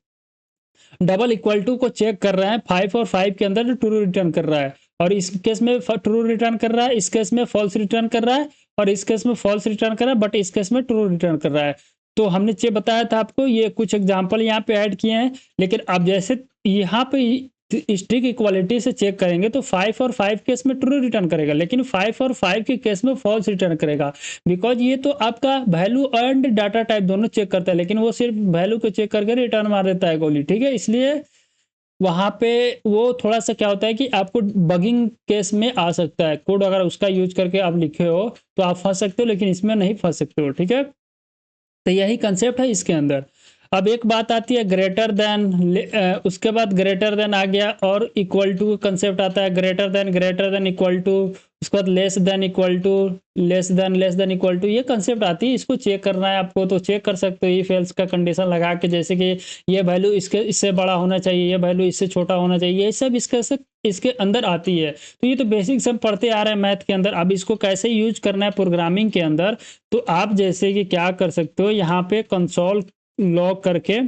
डबल इक्वल टू को चेक कर रहे हैं 5 और 5 के अंदर ट्रू रिटर्न कर रहा है, और इस केस में ट्रू रिटर्न कर रहा है, इस केस में फॉल्स रिटर्न कर रहा है, और इस केस में फॉल्स रिटर्न कर रहा है, बट इस केस में ट्रू रिटर्न कर रहा है। तो हमने बताया था आपको, ये कुछ एग्जांपल यहाँ पे ऐड किए हैं। लेकिन अब जैसे यहाँ पे स्ट्रिंग इक्वालिटी से चेक करेंगे तो 5 और 5 केस में ट्रू रिटर्न करेगा, लेकिन 5 और 5 के केस में फॉल्स रिटर्न करेगा, बिकॉज ये तो आपका वैल्यू एंड डाटा टाइप दोनों चेक करता है, लेकिन वो सिर्फ वैल्यू को चेक करके रिटर्न मार देता है गोली, ठीक है। इसलिए वहां पे वो थोड़ा सा क्या होता है कि आपको बगिंग केस में आ सकता है, कोड अगर उसका यूज करके आप लिखे हो तो आप फंस सकते हो, लेकिन इसमें नहीं फंस सकते हो, ठीक है। तो यही कंसेप्ट है इसके अंदर। अब एक बात आती है ग्रेटर देन, उसके बाद ग्रेटर देन आ गया और इक्वल टू कंसेप्ट आता है, ग्रेटर देन इक्वल टू, उसके बाद less than equal to, less than equal to, ये कंसेप्ट आती है। इसको चेक करना है आपको तो चेक कर सकते हो इफ एल्स का कंडीशन लगा के, जैसे कि ये वैल्यू इससे बड़ा होना चाहिए, ये वैल्यू इससे छोटा होना चाहिए, ये सब इसके अंदर आती है। तो ये तो बेसिक सब पढ़ते आ रहे हैं मैथ के अंदर। अब इसको कैसे यूज करना है प्रोग्रामिंग के अंदर, तो आप जैसे कि क्या कर सकते हो, यहाँ पे कंसोल लॉग करके,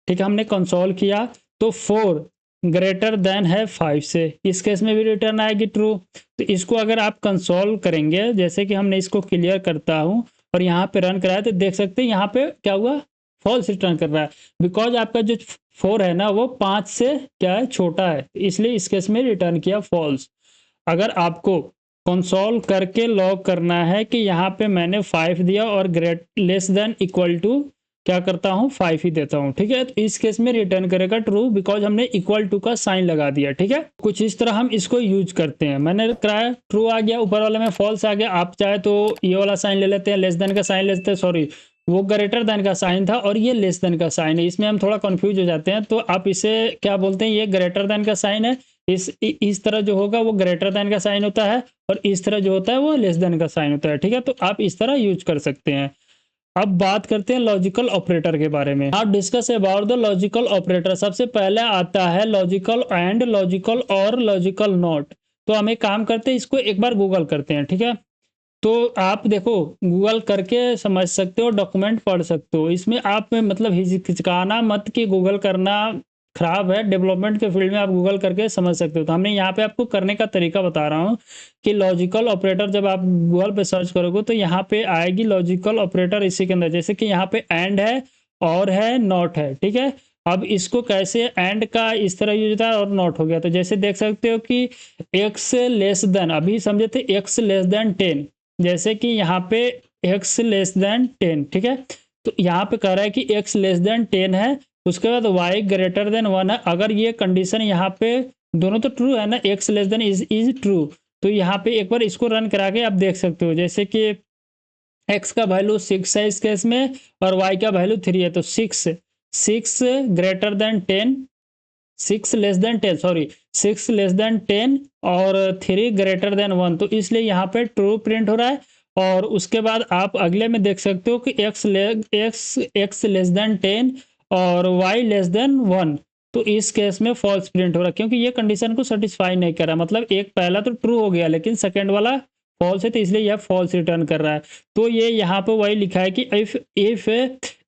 ठीक है, हमने कंसोल किया तो 4 ग्रेटर देन है 5 से, इस केस में भी रिटर्न आएगी ट्रू। तो इसको अगर आप कंसोल करेंगे, जैसे कि हमने इसको क्लियर करता हूं और यहाँ पे रन कराया, तो देख सकते हैं यहाँ पे क्या हुआ, फॉल्स रिटर्न कर रहा है, बिकॉज आपका जो 4 है ना वो 5 से क्या है, छोटा है, इसलिए इस केस में रिटर्न किया फॉल्स। अगर आपको कंसोल करके लॉग करना है कि यहाँ पे मैंने 5 दिया और लेस देन इक्वल टू क्या करता हूँ 5 ही देता हूँ, ठीक है, तो इस केस में रिटर्न करेगा ट्रू, बिकॉज हमने इक्वल टू का साइन लगा दिया, ठीक है। कुछ इस तरह हम इसको यूज करते हैं। मैंने कराया ट्रू आ गया, ऊपर वाले में फॉल्स आ गया, आप चाहे तो ये वाला साइन ले लेते हैं, लेस देन का साइन ले लेते हैं, सॉरी वो ग्रेटर देन का साइन था और ये लेस देन का साइन है, इसमें हम थोड़ा कंफ्यूज हो जाते हैं। तो आप इसे क्या बोलते हैं, ये ग्रेटर देन का साइन है, इस तरह जो होगा वो ग्रेटर देन का साइन होता है, और इस तरह जो होता है वो लेस देन का साइन होता है, ठीक है। तो आप इस तरह यूज कर सकते हैं। अब बात करते हैं लॉजिकल ऑपरेटर के बारे में। आप discuss about the logical operator. सबसे पहले आता है लॉजिकल एंड, लॉजिकल और लॉजिकल नॉट। तो हम एक काम करते हैं, इसको एक बार गूगल करते हैं, ठीक है। तो आप देखो गूगल करके समझ सकते हो, डॉक्यूमेंट पढ़ सकते हो, इसमें आप में मतलब हिचकिचाना मत कि गूगल करना खराब है। डेवलपमेंट के फील्ड में आप गूगल करके समझ सकते हो। तो हमने यहाँ पे आपको करने का तरीका बता रहा हूँ कि लॉजिकल ऑपरेटर जब आप गूगल पे सर्च करोगे तो यहाँ पे आएगी लॉजिकल ऑपरेटर इसी के अंदर, जैसे कि यहाँ पे एंड है, और है, नॉट है, ठीक है। अब इसको कैसे एंड का इस तरह यूज होता है और नॉट हो गया, तो जैसे देख सकते हो कि एक्स लेस देन, अभी समझे थे एक्स लेस देन 10, जैसे कि यहाँ पे x लेस देन 10, ठीक है। तो यहाँ पे कह रहा है कि x लेस देन 10 है, उसके बाद y ग्रेटर देन 1 है। अगर ये कंडीशन यहाँ पे दोनों तो ट्रू है ना, x less than is true, तो यहाँ पे एक बार इसको रन करा के आप देख सकते हो, जैसे कि x का वैल्यू 6 है इस केस में और y का वैल्यू 3 है, तो 6 greater than 10, 6 less than 10, sorry 6 less than 10 और 3 ग्रेटर देन 1, तो इसलिए यहाँ पे ट्रू प्रिंट हो रहा है। और उसके बाद आप अगले में देख सकते हो कि x लेस देन 10 और y लेस देन 1, तो इस केस में फॉल्स प्रिंट हो रहा है, क्योंकि ये कंडीशन को सेटिस्फाई नहीं कर रहा। मतलब एक पहला तो ट्रू हो गया लेकिन सेकेंड वाला फॉल्स है, तो इसलिए यह फॉल्स रिटर्न कर रहा है। तो ये यहाँ पे वही लिखा है कि if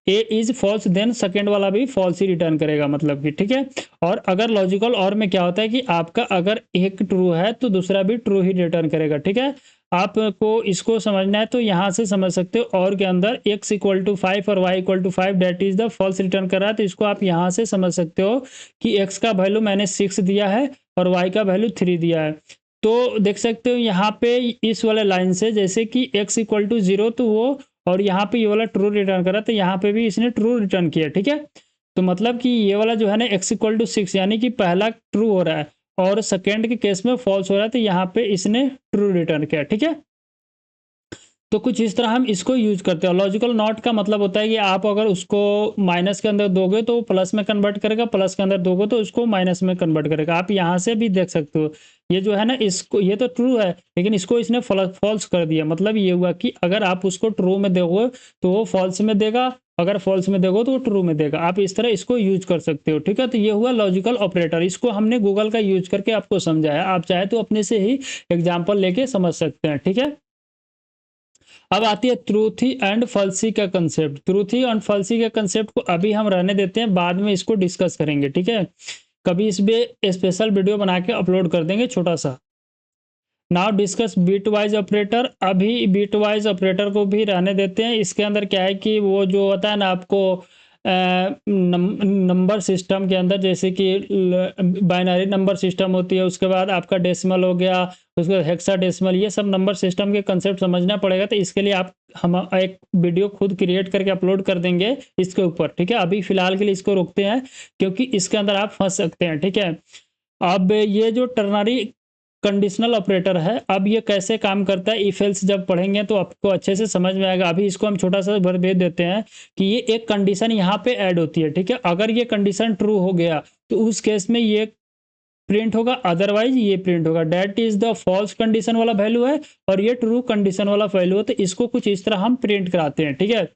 A is false then second वाला भी फॉल्स ही रिटर्न करेगा, मतलब कि ठीक है। और अगर लॉजिकल और में क्या होता है कि आपका अगर एक ट्रू है तो दूसरा भी ट्रू ही रिटर्न करेगा, ठीक है। आपको इसको समझना है तो यहाँ से समझ सकते हो, और के अंदर x इक्वल टू 5 और y equal to 5 that is the false return कर रहा है, तो इसको आप यहाँ से समझ सकते हो कि x का वैल्यू मैंने 6 दिया है और y का वैल्यू 3 दिया है। तो देख सकते हो यहाँ पे इस वाले लाइन से, जैसे कि x इक्वल टू 0 तो वो, और यहाँ पे ये वाला ट्रू रिटर्न करा, तो यहाँ पे भी इसने ट्रू रिटर्न किया, ठीक है। तो मतलब कि ये वाला जो है ना x इक्वल टू 6, यानी कि पहला ट्रू हो रहा है और सेकेंड के केस में फॉल्स हो रहा है, तो यहाँ पे इसने ट्रू रिटर्न किया, ठीक है। तो कुछ इस तरह हम इसको यूज करते हैं। लॉजिकल नॉट का मतलब होता है कि आप अगर उसको माइनस के अंदर दोगे तो प्लस में कन्वर्ट करेगा, प्लस के अंदर दोगे तो उसको माइनस में कन्वर्ट करेगा। आप यहाँ से भी देख सकते हो, ये जो है ना, इसको ये तो ट्रू है लेकिन इसको इसने फॉल्स कर दिया। मतलब ये हुआ कि अगर आप उसको ट्रू में दोगे तो वो फॉल्स में देगा, अगर फॉल्स में देखो तो वो ट्रू में देगा। आप इस तरह इसको यूज कर सकते हो, ठीक है। तो ये हुआ लॉजिकल ऑपरेटर, इसको हमने गूगल का यूज करके आपको समझाया। आप चाहे तो अपने से ही एग्जाम्पल लेके समझ सकते हैं, ठीक है। अब आती है ट्रूथी एंड फॉल्सी का कंसेप्ट। ट्रूथी एंड फॉल्सी के कंसेप्ट को अभी हम रहने देते हैं, बाद में इसको डिस्कस करेंगे, ठीक है। कभी इस पे स्पेशल वीडियो बना के अपलोड कर देंगे छोटा सा। Now discuss bitwise operator. अभी बीट वाइज ऑपरेटर को भी रहने देते हैं। इसके अंदर क्या है कि वो जो होता है ना, आपको नंबर सिस्टम के अंदर, जैसे कि बाइनरी नंबर सिस्टम होती है, उसके बाद आपका डेसिमल हो गया, उसके बाद हेक्साडेसिमल, ये सब नंबर सिस्टम के कंसेप्ट समझना पड़ेगा। तो इसके लिए हम एक वीडियो खुद क्रिएट करके अपलोड कर देंगे इसके ऊपर, ठीक है। अभी फिलहाल के लिए इसको रोकते हैं क्योंकि इसके अंदर आप फंस सकते हैं, ठीक है। अब ये जो टर्नरी कंडीशनल ऑपरेटर है, अब ये कैसे काम करता है, इफ एल्स जब पढ़ेंगे तो आपको अच्छे से समझ में आएगा। अभी इसको हम छोटा सा भर भेज देते हैं कि ये एक कंडीशन यहाँ पे ऐड होती है, ठीक है। अगर ये कंडीशन ट्रू हो गया तो उस केस में ये प्रिंट होगा, अदरवाइज ये प्रिंट होगा। That is the false condition वाला वैल्यू है और ये ट्रू कंडीशन वाला वैल्यू है, तो इसको कुछ इस तरह हम प्रिंट कराते हैं, ठीक है।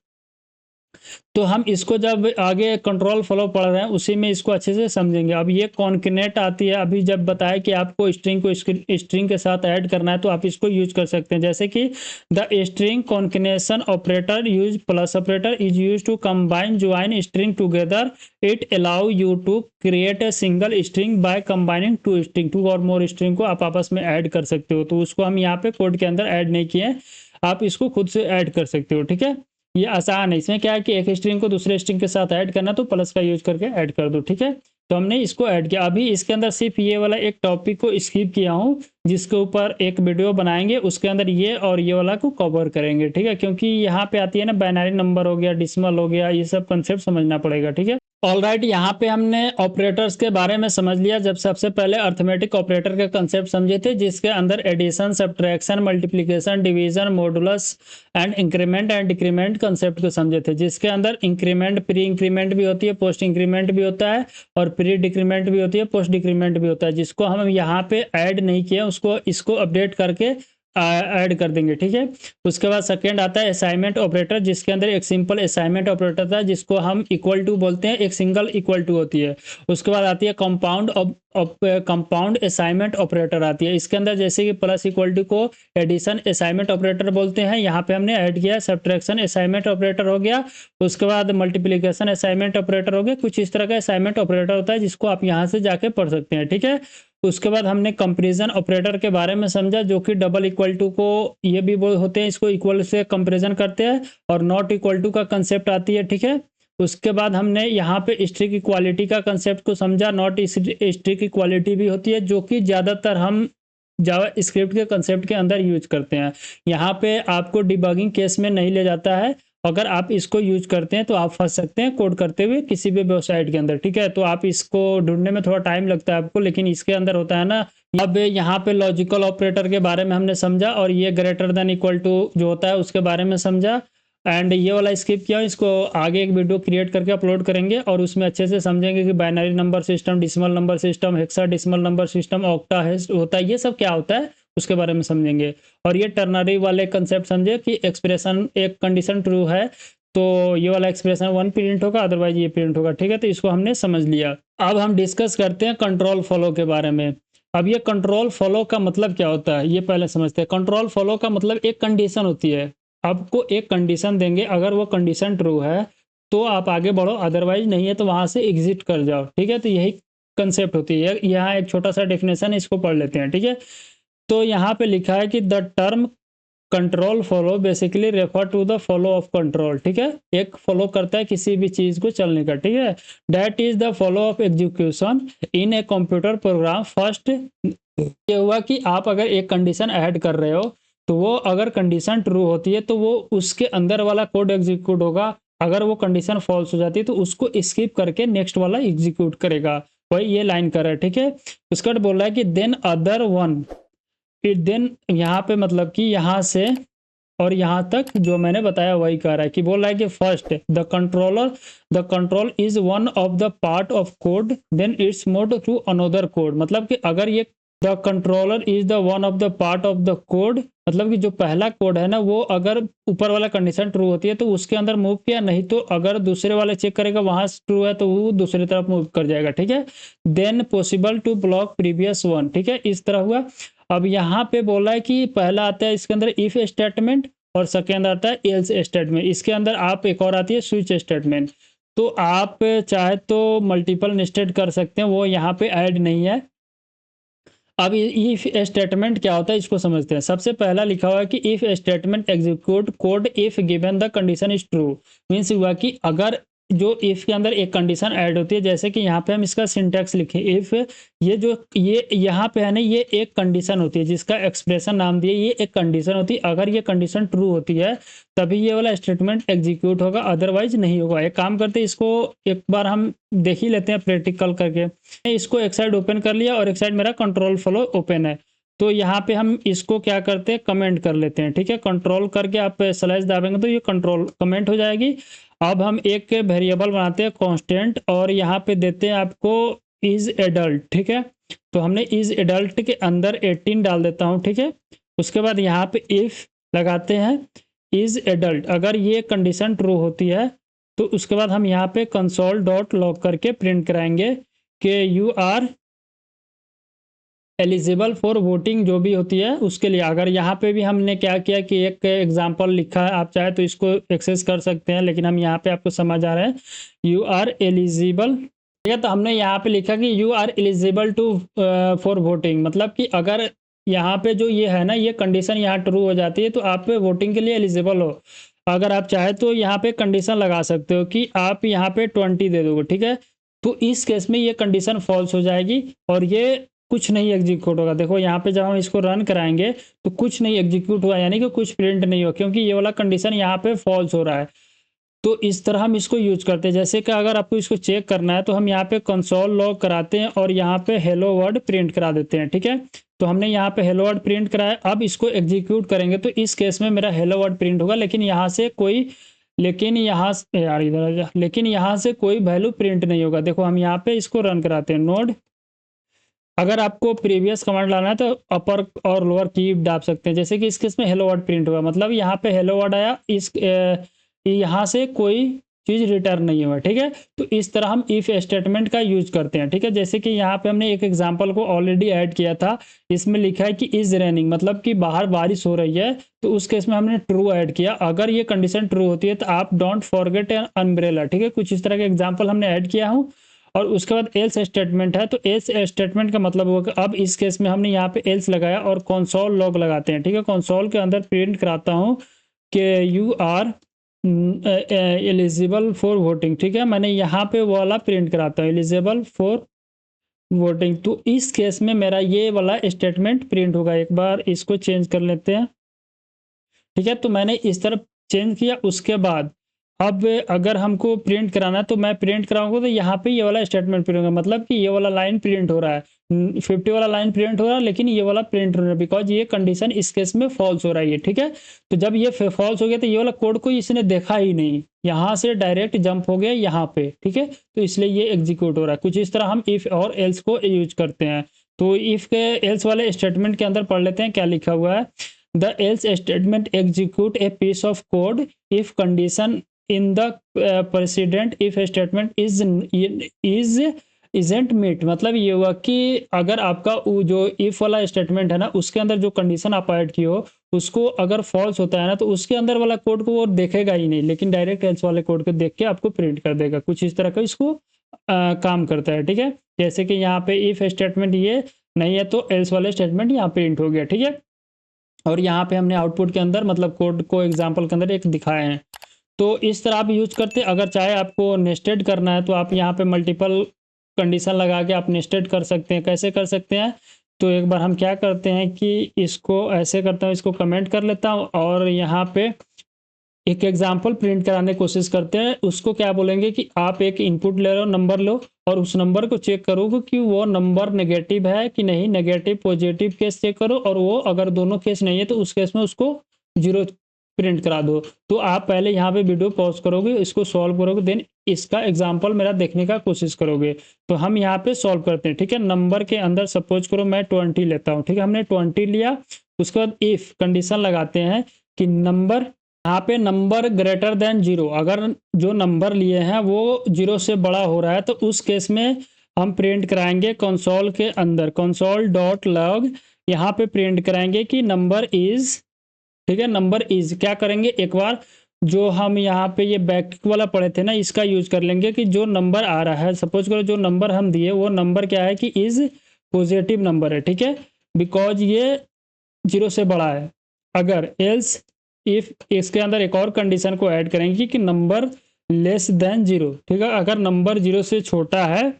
तो हम इसको जब आगे कंट्रोल फ्लो पढ़ रहे हैं उसी में इसको अच्छे से समझेंगे। अब ये कॉन्केनेट आती है, अभी जब बताया कि आपको स्ट्रिंग को स्ट्रिंग के साथ ऐड करना है तो आप इसको यूज कर सकते हैं, जैसे कि the string concatenation operator use plus operator is use to combine join string together. It allow you to create a single string by combining two और मोर स्ट्रिंग को आप आपस में ऐड कर सकते हो। तो उसको हम यहाँ पे कोड के अंदर ऐड नहीं किए, आप इसको खुद से ऐड कर सकते हो, ठीक है। ये आसान है। इसमें क्या है कि एक स्ट्रिंग को दूसरे स्ट्रिंग के साथ ऐड करना तो प्लस का यूज करके ऐड कर दो, ठीक है। तो हमने इसको ऐड किया। अभी इसके अंदर सिर्फ ये वाला एक टॉपिक को स्किप किया हूँ जिसके ऊपर एक वीडियो बनाएंगे, उसके अंदर ये और ये वाला को कवर करेंगे, ठीक है। क्योंकि यहाँ पे आती है ना, बाइनरी नंबर हो गया, डिसिमल हो गया, ये सब कंसेप्ट समझना पड़ेगा, ठीक है। ऑलराइट, यहाँ पे हमने ऑपरेटर्स के बारे में समझ लिया। जब सबसे पहले अर्थमेटिक ऑपरेटर के कंसेप्ट समझे थे, जिसके अंदर addition, subtraction, multiplication, division, modulus and increment and decrement concept को समझे थे, जिसके अंदर इंक्रीमेंट, प्री इंक्रीमेंट भी होती है, पोस्ट इंक्रीमेंट भी होता है और प्री डिक्रीमेंट भी होती है, पोस्ट डिक्रीमेंट भी होता है, जिसको हम यहाँ पे ऐड नहीं किया, उसको इसको अपडेट करके ऐड कर देंगे, ठीक है। उसके बाद सेकेंड आता है असाइनमेंट ऑपरेटर, जिसके अंदर एक सिंपल असाइनमेंट ऑपरेटर था जिसको हम इक्वल टू बोलते हैं, एक सिंगल इक्वल टू होती है। उसके बाद आती है कंपाउंड असाइनमेंट ऑपरेटर आती है। इसके अंदर जैसे कि प्लस इक्वल टू को एडिशन असाइनमेंट ऑपरेटर बोलते हैं, यहाँ पे हमने ऐड किया। सब्ट्रैक्शन असाइनमेंट ऑपरेटर हो गया। उसके बाद मल्टीप्लिकेशन असाइनमेंट ऑपरेटर हो गया। कुछ इस तरह का असाइनमेंट ऑपरेटर होता है जिसको आप यहाँ से जाके पढ़ सकते हैं, ठीक है। उसके बाद हमने कंपैरिजन ऑपरेटर के बारे में समझा, जो कि डबल इक्वल टू को ये भी होते हैं, इसको इक्वल से कंपैरिजन करते हैं, और नॉट इक्वल टू का कंसेप्ट आती है, ठीक है। उसके बाद हमने यहाँ पे स्ट्रिक इक्वालिटी का कंसेप्ट को समझा। नॉट स्ट्रिक इक्वालिटी भी होती है, जो कि ज़्यादातर हम जावा स्क्रिप्ट के कंसेप्ट के अंदर यूज करते हैं। यहाँ पे आपको डिबगिंग केस में नहीं ले जाता है। अगर आप इसको यूज करते हैं तो आप फंस सकते हैं कोड करते हुए किसी भी वेबसाइट के अंदर, ठीक है। तो आप इसको ढूंढने में थोड़ा टाइम लगता है आपको, लेकिन इसके अंदर होता है ना। अब यहाँ पे लॉजिकल ऑपरेटर के बारे में हमने समझा, और ये ग्रेटर देन इक्वल टू जो होता है उसके बारे में समझा। एंड ये वाला स्किप किया, इसको आगे एक वीडियो क्रिएट करके अपलोड करेंगे और उसमें अच्छे से समझेंगे कि binary number system, decimal number system, hexadecimal number system, octa होता है, ये सब क्या होता है उसके बारे में समझेंगे। और ये टर्नरी वाले कंसेप्ट समझे कि एक्सप्रेशन एक कंडीशन ट्रू है तो ये वाला एक्सप्रेशन 1 प्रिंट होगा, अदरवाइज ये प्रिंट होगा, ठीक है। तो इसको हमने समझ लिया। अब हम डिस्कस करते हैं कंट्रोल फॉलो के बारे में। अब ये कंट्रोल फॉलो का मतलब क्या होता है ये पहले समझते हैं। कंट्रोल फॉलो का मतलब एक कंडीशन होती है, आपको एक कंडीशन देंगे, अगर वो कंडीशन ट्रू है तो आप आगे बढ़ो, अदरवाइज नहीं है तो वहां से एग्जिट कर जाओ, ठीक है। तो यही कंसेप्ट होती है। यहाँ एक छोटा सा डेफिनेशन इसको पढ़ लेते हैं, ठीक है। तो यहाँ पे लिखा है कि the term control flow basically refer to the flow of control, ठीक है। एक फॉलो करता है किसी भी चीज को चलने का, ठीक है। That is the flow of execution in a computer program. First ये हुआ कि आप अगर एक कंडीशन ऐड कर रहे हो तो वो अगर कंडीशन ट्रू होती है तो वो उसके अंदर वाला कोड एग्जीक्यूट होगा। अगर वो कंडीशन फॉल्स हो जाती है तो उसको स्किप करके नेक्स्ट वाला एग्जीक्यूट करेगा। वही ये लाइन कर रहा है, ठीक है। उसका बोल रहा है कि देन अदर वन, फिर देन यहाँ पे मतलब कि यहाँ से और यहाँ तक जो मैंने बताया वही कह रहा है कि बोल रहा है कि first the control is one of the part of code then it's moved to another code. मतलब कि अगर ये the controller is the one of the part of the code, मतलब कि जो पहला कोड है ना वो अगर ऊपर वाला कंडीशन ट्रू होती है तो उसके अंदर मूव किया, नहीं तो अगर दूसरे वाले चेक करेगा वहां ट्रू है तो वो दूसरी तरफ मूव कर जाएगा, ठीक है। Then possible to block previous one, ठीक है। इस तरह हुआ। अब यहाँ पे बोला है कि पहला आता है इसके अंदर इफ स्टेटमेंट और सेकेंड आता है एल्स स्टेटमेंट। इसके अंदर आप एक और आती है स्विच स्टेटमेंट। तो आप चाहे तो मल्टीपल नेस्टेड कर सकते हैं, वो यहाँ पे ऐड नहीं है। अब इफ स्टेटमेंट क्या होता है इसको समझते हैं। सबसे पहला लिखा हुआ है कि if statement execute code if given the condition is true. Means हुआ कि अगर जो इफ के अंदर एक कंडीशन ऐड होती है, जैसे कि यहाँ पे हम इसका सिंटैक्स लिखें इफ, ये यहाँ पे है ना ये एक कंडीशन होती है जिसका एक्सप्रेशन नाम दिए, ये एक कंडीशन होती है। अगर ये कंडीशन ट्रू होती है तभी ये वाला स्टेटमेंट एग्जीक्यूट होगा, अदरवाइज नहीं होगा। एक काम करते हैं इसको एक बार हम देख ही लेते हैं प्रैक्टिकल करके। इसको एक साइड ओपन कर लिया और एक साइड मेरा कंट्रोल फ्लो ओपन है। तो यहाँ पे हम इसको क्या करते हैं कमेंट कर लेते हैं, ठीक है। कंट्रोल करके आप स्लैश दाबेंगे तो ये कंट्रोल कमेंट हो जाएगी। अब हम एक वेरिएबल बनाते हैं कांस्टेंट और यहाँ पे देते हैं आपको इज एडल्ट, ठीक है। तो हमने इज एडल्ट के अंदर 18 डाल देता हूँ, ठीक है। उसके बाद यहाँ पे इफ लगाते हैं इज एडल्ट, अगर ये कंडीशन ट्रू होती है तो उसके बाद हम यहाँ पे कंसोल डॉट लॉग करके प्रिंट कराएंगे कि you are eligible for voting, जो भी होती है उसके लिए। अगर यहाँ पे भी हमने क्या किया कि एक एग्जांपल लिखा है, आप चाहे तो इसको एक्सेस कर सकते हैं, लेकिन हम यहाँ पे आपको समझ आ रहा है यू आर एलिजिबल, ठीक है। तो हमने यहाँ पे लिखा कि you are eligible to for voting, मतलब कि अगर यहाँ पे जो ये है ना ये कंडीशन यहाँ ट्रू हो जाती है तो आप वोटिंग के लिए एलिजिबल हो। अगर आप चाहे तो यहाँ पे कंडीशन लगा सकते हो कि आप यहाँ पे 20 दे दोगे, ठीक है। तो इस केस में ये कंडीशन फॉल्स हो जाएगी और ये कुछ नहीं एग्जीक्यूट होगा। देखो यहाँ पे जब हम इसको रन कराएंगे तो कुछ नहीं एग्जीक्यूट हुआ, यानी कि कुछ प्रिंट नहीं हो, क्योंकि ये वाला कंडीशन यहाँ पे फॉल्स हो रहा है। तो इस तरह हम इसको यूज करते हैं। जैसे कि अगर आपको इसको चेक करना है तो हम यहाँ पे कंसोल लॉग कराते हैं और यहाँ पे हेलो वर्ड प्रिंट करा देते हैं, ठीक है। तो हमने यहाँ पे हेलो वर्ड प्रिंट कराया। अब इसको एग्जीक्यूट करेंगे तो इस केस में मेरा हेलो वर्ड प्रिंट होगा, लेकिन यहाँ से कोई लेकिन यहाँ से कोई वैल्यू प्रिंट नहीं होगा। देखो हम यहाँ पे इसको रन कराते हैं नोड अगर आपको प्रीवियस कमांड लाना है तो अपर और लोअर की दाब सकते हैं। जैसे कि इस केस में हेलो वर्ड प्रिंट हुआ, मतलब यहाँ पे हेलो वर्ड आया, इस यहाँ से कोई चीज़ रिटर्न नहीं हुआ, ठीक है। तो इस तरह हम इफ स्टेटमेंट का यूज करते हैं, ठीक है। जैसे कि यहाँ पे हमने एक एग्जांपल को ऑलरेडी ऐड किया था, इसमें लिखा है कि इज रेनिंग, मतलब कि बाहर बारिश हो रही है, तो उस केस में हमने ट्रू ऐड किया। अगर ये कंडीशन ट्रू होती है तो आप डोंट फॉरगेट एन अम्ब्रेला, ठीक है। कुछ इस तरह के एग्जाम्पल हमने ऐड किया हूँ। और उसके बाद एल्स स्टेटमेंट है, तो एल्स स्टेटमेंट का मतलब होगा, अब इस केस में हमने यहाँ पे एल्स लगाया और कंसोल लॉग लगाते हैं, ठीक है। कंसोल के अंदर प्रिंट कराता हूँ कि you are eligible for voting, ठीक है। मैंने यहाँ पे वो वाला प्रिंट कराता हूँ, एलिजिबल फॉर वोटिंग। तो इस केस में मेरा ये वाला स्टेटमेंट प्रिंट होगा। एक बार इसको चेंज कर लेते हैं, ठीक है। तो मैंने इस तरफ चेंज किया। उसके बाद अब अगर हमको प्रिंट कराना है तो मैं प्रिंट कराऊंगा तो यहाँ पे ये वाला स्टेटमेंट प्रिंट होगा, मतलब कि ये वाला लाइन प्रिंट हो रहा है, 50 वाला लाइन प्रिंट हो रहा है, लेकिन ये वाला प्रिंट हो रहा है बिकॉज ये कंडीशन इस केस में फॉल्स हो रही है, ठीक है। तो जब ये फॉल्स हो गया तो ये वाला कोड को इसने देखा ही नहीं, यहाँ से डायरेक्ट जंप हो गया यहाँ पे, ठीक है। तो इसलिए ये एग्जीक्यूट हो रहा है। कुछ इस तरह हम इफ और एल्स को यूज करते हैं। तो इफ के एल्स वाले स्टेटमेंट के अंदर पढ़ लेते हैं क्या लिखा हुआ है। The else statement execute a piece of code if condition in the precedent if statement is isn't met। मतलब ये हुआ कि अगर आपका जो if वाला स्टेटमेंट है ना, उसके अंदर जो कंडीशन आप ऐड की हो उसको अगर फॉल्स होता है ना, तो उसके अंदर वाला कोड को वो देखेगा ही नहीं, लेकिन डायरेक्ट एल्स वाले कोड को देख के आपको प्रिंट कर देगा। कुछ इस तरह का इसको काम करता है, ठीक है। जैसे कि यहाँ पे इफ स्टेटमेंट ये नहीं है तो एल्स वाले स्टेटमेंट यहाँ प्रिंट हो गया, ठीक है। और यहाँ पे हमने आउटपुट के अंदर मतलब कोड को एग्जाम्पल के अंदर एक दिखाए हैं। तो इस तरह आप यूज करते हैं। अगर चाहे आपको नेस्टेड करना है तो आप यहाँ पे मल्टीपल कंडीशन लगा के आप नेस्टेड कर सकते हैं। कैसे कर सकते हैं, तो एक बार हम क्या करते हैं कि इसको ऐसे करता हूँ, इसको कमेंट कर लेता हूँ और यहाँ पे एक एग्जाम्पल प्रिंट कराने की कोशिश करते हैं। उसको क्या बोलेंगे कि आप एक इनपुट ले लो, नंबर लो, और उस नंबर को चेक करो कि वो नंबर नेगेटिव है कि नहीं, नेगेटिव पॉजिटिव केस चेक करो, और वो अगर दोनों केस नहीं है तो उस केस में उसको 0 प्रिंट करा दो। तो आप पहले यहाँ पे वीडियो पॉज करोगे, इसको सॉल्व करोगे, देन इसका एग्जाम्पल मेरा देखने का कोशिश करोगे। तो हम यहाँ पे सॉल्व करते हैं, ठीक है। नंबर के अंदर सपोज करो मैं 20 लेता हूँ, ठीक है। हमने 20 लिया, उसके बाद इफ कंडीशन लगाते हैं कि नंबर, यहाँ पे नंबर ग्रेटर देन 0, अगर जो नंबर लिए हैं वो 0 से बड़ा हो रहा है तो उस केस में हम प्रिंट कराएंगे कंसोल के अंदर, कंसोल डॉट लॉग, यहाँ पे प्रिंट कराएंगे कि नंबर इज, ठीक है। नंबर इज क्या करेंगे, एक बार जो हम यहाँ पे ये बैक वाला पढ़े थे ना, इसका यूज कर लेंगे कि जो नंबर आ रहा है, सपोज करो जो नंबर हम दिए वो नंबर क्या है कि इज पॉजिटिव नंबर है, ठीक है, बिकॉज ये 0 से बड़ा है। अगर एल्स इफ इसके अंदर एक और कंडीशन को ऐड करेंगे कि नंबर लेस देन 0, ठीक है। अगर नंबर 0 से छोटा है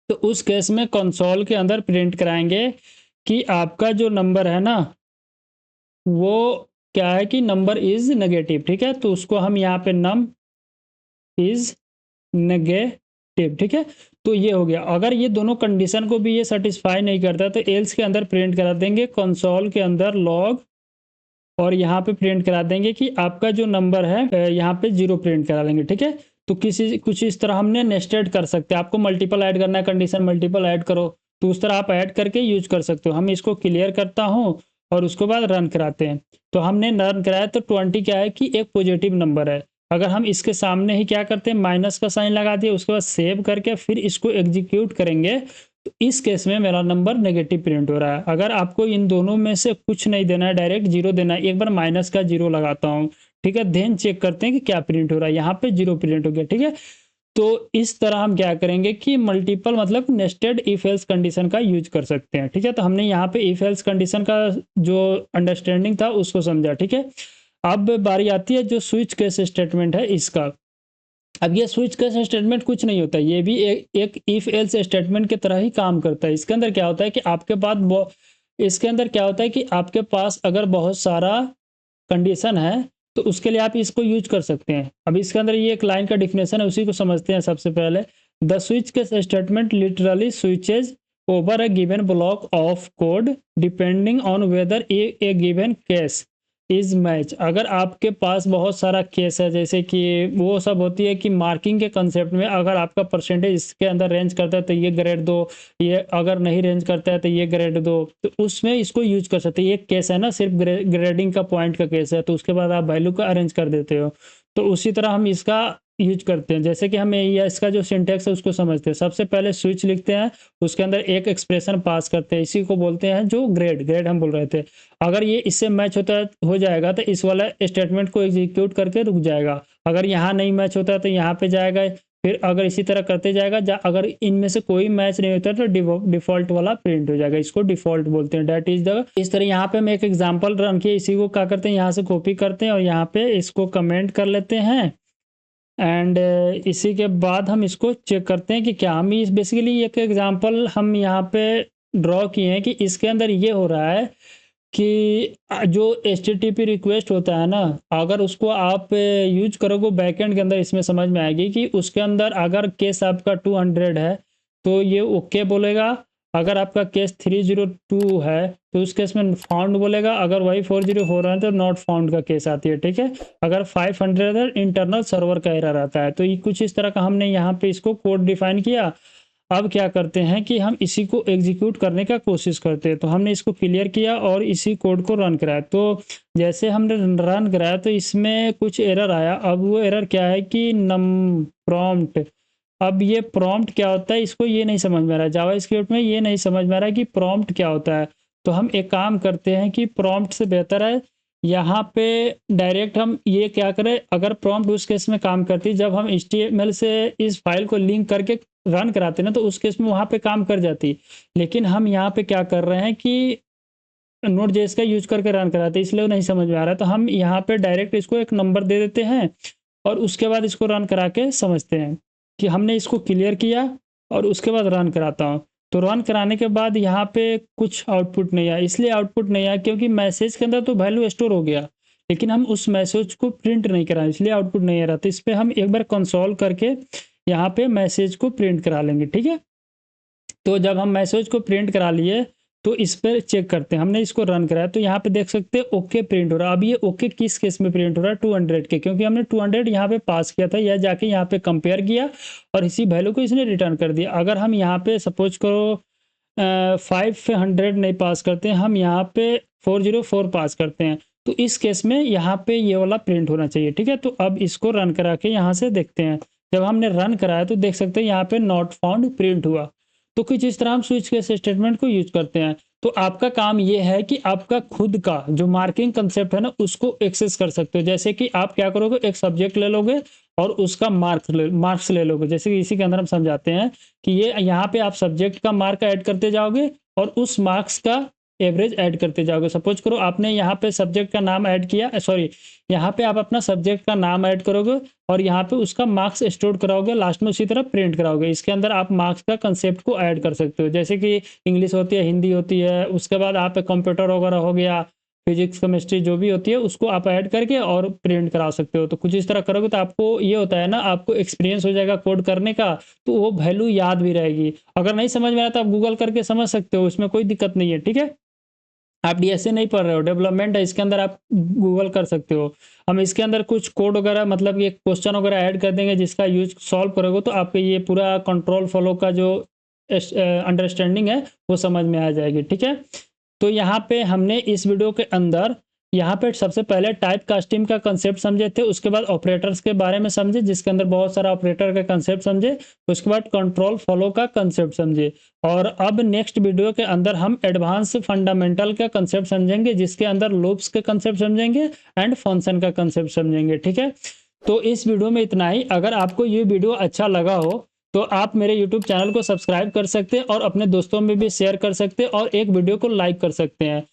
तो उस केस में कंसोल के अंदर प्रिंट कराएंगे कि आपका जो नंबर है ना वो क्या है कि नंबर इज नेगेटिव, ठीक है। तो उसको हम यहाँ पे नम इज नेगेटिव, ठीक है। तो ये हो गया। अगर ये दोनों कंडीशन को भी ये सेटिस्फाई नहीं करता तो एल्स के अंदर प्रिंट करा देंगे कंसोल के अंदर लॉग, और यहाँ पे प्रिंट करा देंगे कि आपका जो नंबर है यहाँ पे 0 प्रिंट करा देंगे, ठीक है। तो कुछ इस तरह हमने नेस्टेड कर सकते हैं। आपको मल्टीपल ऐड करना है, कंडीशन मल्टीपल ऐड करो, तो उस तरह आप ऐड करके यूज कर सकते हो। हम इसको क्लियर करता हूँ और उसके बाद रन कराते हैं। तो हमने रन कराया तो 20 क्या है कि एक पॉजिटिव नंबर है। अगर हम इसके सामने ही क्या करते हैं, माइनस का साइन लगा दिए, उसके बाद सेव करके फिर इसको एग्जीक्यूट करेंगे, तो इस केस में मेरा नंबर नेगेटिव प्रिंट हो रहा है। अगर आपको इन दोनों में से कुछ नहीं देना है, डायरेक्ट 0 देना है, एक बार माइनस का 0 लगाता हूँ, ठीक है, देन चेक करते हैं कि क्या प्रिंट हो रहा है। यहाँ पे 0 प्रिंट हो गया, ठीक है। तो इस तरह हम क्या करेंगे कि मल्टीपल मतलब नेस्टेड इफ एल्स कंडीशन का यूज कर सकते हैं, ठीक है। तो हमने यहाँ पे इफ एल्स कंडीशन का जो अंडरस्टैंडिंग था उसको समझा, ठीक है। अब बारी आती है जो स्विच केस स्टेटमेंट है इसका। अब ये स्विच केस स्टेटमेंट कुछ नहीं होता, ये भी एक इफ एल्स स्टेटमेंट की तरह ही काम करता है। इसके अंदर क्या होता है कि आपके पास इसके अंदर क्या होता है कि आपके पास अगर बहुत सारा कंडीशन है तो उसके लिए आप इसको यूज कर सकते हैं। अब इसके अंदर ये एक लाइन का डिफिनेशन है, उसी को समझते हैं सबसे पहले। The switch case statement literally switches over a given block of code depending on whether A given case is match. अगर आपके पास बहुत सारा केस है, जैसे कि वो सब होती है कि मार्किंग के कंसेप्ट में अगर आपका परसेंटेज इसके अंदर रेंज करता है तो ये ग्रेड दो, ये अगर नहीं रेंज करता है तो ये ग्रेड दो, तो उसमें इसको यूज कर सकते हैं। ये केस है ना, सिर्फ ग्रेडिंग का पॉइंट का केस है, तो उसके बाद आप वैल्यू का अरेंज कर देते हो। तो उसी तरह हम इसका यूज करते हैं। जैसे कि हमें ये इसका जो सिंटेक्स है उसको समझते हैं। सबसे पहले स्विच लिखते हैं, उसके अंदर एक एक्सप्रेशन पास करते हैं, इसी को बोलते हैं जो ग्रेड हम बोल रहे थे। अगर ये इससे मैच होता हो जाएगा तो इस वाला स्टेटमेंट को एग्जीक्यूट करके रुक जाएगा। अगर यहाँ नहीं मैच होता तो यहाँ पे जाएगा, फिर अगर इसी तरह करते जाएगा। अगर इनमें से कोई मैच नहीं होता तो डिफॉल्ट वाला प्रिंट हो जाएगा। इसको डिफॉल्ट बोलते हैं। डेट इज द, इस तरह यहाँ पे हम एक एग्जांपल रन किए, इसी को क्या करते हैं, यहाँ से कॉपी करते हैं और यहाँ पे इसको कमेंट कर लेते हैं। एंड इसी के बाद हम इसको चेक करते हैं कि क्या हम इस बेसिकली एक एग्जांपल हम यहाँ पे ड्रॉ किए हैं कि इसके अंदर ये हो रहा है कि जो HTTP रिक्वेस्ट होता है ना, अगर उसको आप यूज करोगे बैकएंड के अंदर, इसमें समझ में आएगी कि उसके अंदर अगर केस आपका 200 है तो ये ओके बोलेगा। अगर आपका केस 302 है तो उस केस में फाउंड बोलेगा। अगर वही 404 है तो नॉट फाउंड का केस आती है, ठीक है। अगर 500 है इंटरनल सर्वर का एरर आता है। तो ये कुछ इस तरह का हमने यहाँ पे इसको कोड डिफाइन किया। अब क्या करते हैं कि हम इसी को एग्जीक्यूट करने का कोशिश करते हैं। तो हमने इसको क्लियर किया और इसी कोड को रन कराया। तो जैसे हमने रन कराया तो इसमें कुछ एरर आया। अब वो एरर क्या है कि प्रॉम्प्ट। अब ये प्रॉम्प्ट क्या होता है, इसको ये नहीं समझ में आ रहा है, जावास्क्रिप्ट में ये नहीं समझ में आ रहा है कि प्रॉम्प्ट क्या होता है। तो हम एक काम करते हैं कि प्रॉम्प्ट से बेहतर है यहाँ पे डायरेक्ट हम ये क्या करें, अगर प्रॉम्प्ट उस केस में काम करती जब हम HTML से इस फाइल को लिंक करके रन कराते ना, तो उस केस में वहाँ पे काम कर जाती। लेकिन हम यहाँ पे क्या कर रहे हैं कि Node.js का यूज करके रन कराते, इसलिए नहीं समझ में आ रहा है। तो हम यहाँ पे डायरेक्ट इसको एक नंबर दे देते हैं और उसके बाद इसको रन करा के समझते हैं कि हमने इसको क्लियर किया और उसके बाद रन कराता हूँ। तो रन कराने के बाद यहाँ पे कुछ आउटपुट नहीं आया। इसलिए आउटपुट नहीं आया क्योंकि मैसेज के अंदर तो वैल्यू स्टोर हो गया, लेकिन हम उस मैसेज को प्रिंट नहीं कराए, इसलिए आउटपुट नहीं आ रहा। तो इस पर हम एक बार कंसोल करके यहाँ पे मैसेज को प्रिंट करा लेंगे, ठीक है। तो जब हम मैसेज को प्रिंट करा लिए तो इस पर चेक करते हैं। हमने इसको रन कराया तो यहाँ पे देख सकते हैं ओके प्रिंट हो रहा है। अब ये ओके किस केस में प्रिंट हो रहा है, 200 के, क्योंकि हमने 200 यहाँ पे पास किया था। यह जाके यहाँ पे कंपेयर किया और इसी वैल्यू को इसने रिटर्न कर दिया। अगर हम यहाँ पे सपोज करो 500 नहीं पास करते हैं, हम यहाँ पे 404 पास करते हैं, तो इस केस में यहाँ पे ये वाला प्रिंट होना चाहिए, ठीक है। तो अब इसको रन करा के यहाँ से देखते हैं। जब हमने रन कराया तो देख सकते हैं यहाँ पे नॉट फाउंड प्रिंट हुआ। तो कुछ इस तरह हम स्विच केस स्टेटमेंट को यूज करते हैं। तो आपका काम ये है कि आपका खुद का जो मार्किंग कंसेप्ट है ना, उसको एक्सेस कर सकते हो। जैसे कि आप क्या करोगे, एक सब्जेक्ट ले लोगे और उसका मार्क्स ले लोगे। जैसे कि इसी के अंदर हम समझाते हैं कि ये यहाँ पे आप सब्जेक्ट का मार्क ऐड करते जाओगे और उस मार्क्स का एवरेज ऐड करते जाओगे। सपोज करो आपने यहाँ पे सब्जेक्ट का नाम ऐड किया, सॉरी, यहाँ पे आप अपना सब्जेक्ट का नाम ऐड करोगे और यहाँ पे उसका मार्क्स स्टोर कराओगे, लास्ट में उसी तरह प्रिंट कराओगे। इसके अंदर आप मार्क्स का कंसेप्ट को ऐड कर सकते हो। जैसे कि इंग्लिश होती है, हिंदी होती है, उसके बाद आप कंप्यूटर वगैरह हो गया, फिजिक्स केमिस्ट्री जो भी होती है उसको आप ऐड करके और प्रिंट करा सकते हो। तो कुछ इस तरह करोगे तो आपको ये होता है ना, आपको एक्सपीरियंस हो जाएगा कोड करने का, तो वो वैल्यू याद भी रहेगी। अगर नहीं समझ में आया तो आप गूगल करके समझ सकते हो, इसमें कोई दिक्कत नहीं है, ठीक है। आप DSA नहीं पढ़ रहे हो, डेवलपमेंट है, इसके अंदर आप गूगल कर सकते हो। हम इसके अंदर कुछ कोड वगैरह, मतलब ये क्वेश्चन वगैरह ऐड कर देंगे, जिसका यूज सॉल्व करोगे तो आपके ये पूरा कंट्रोल फ्लो का जो अंडरस्टैंडिंग है वो समझ में आ जाएगी, ठीक है। तो यहाँ पे हमने इस वीडियो के अंदर यहाँ पे सबसे पहले टाइप कास्टिंग का कंसेप्ट समझे थे, उसके बाद ऑपरेटर्स के बारे में समझे, जिसके अंदर बहुत सारा ऑपरेटर का कंसेप्ट समझे, उसके बाद कंट्रोल फ्लो का कंसेप्ट समझे। और अब नेक्स्ट वीडियो के अंदर हम एडवांस फंडामेंटल का कंसेप्ट समझेंगे, जिसके अंदर लूप्स के कंसेप्ट समझेंगे एंड फंक्शन का कंसेप्ट समझेंगे, ठीक है। तो इस वीडियो में इतना ही। अगर आपको ये वीडियो अच्छा लगा हो तो आप मेरे YouTube चैनल को सब्सक्राइब कर सकते हैं और अपने दोस्तों में भी शेयर कर सकते हैं और एक वीडियो को लाइक कर सकते हैं।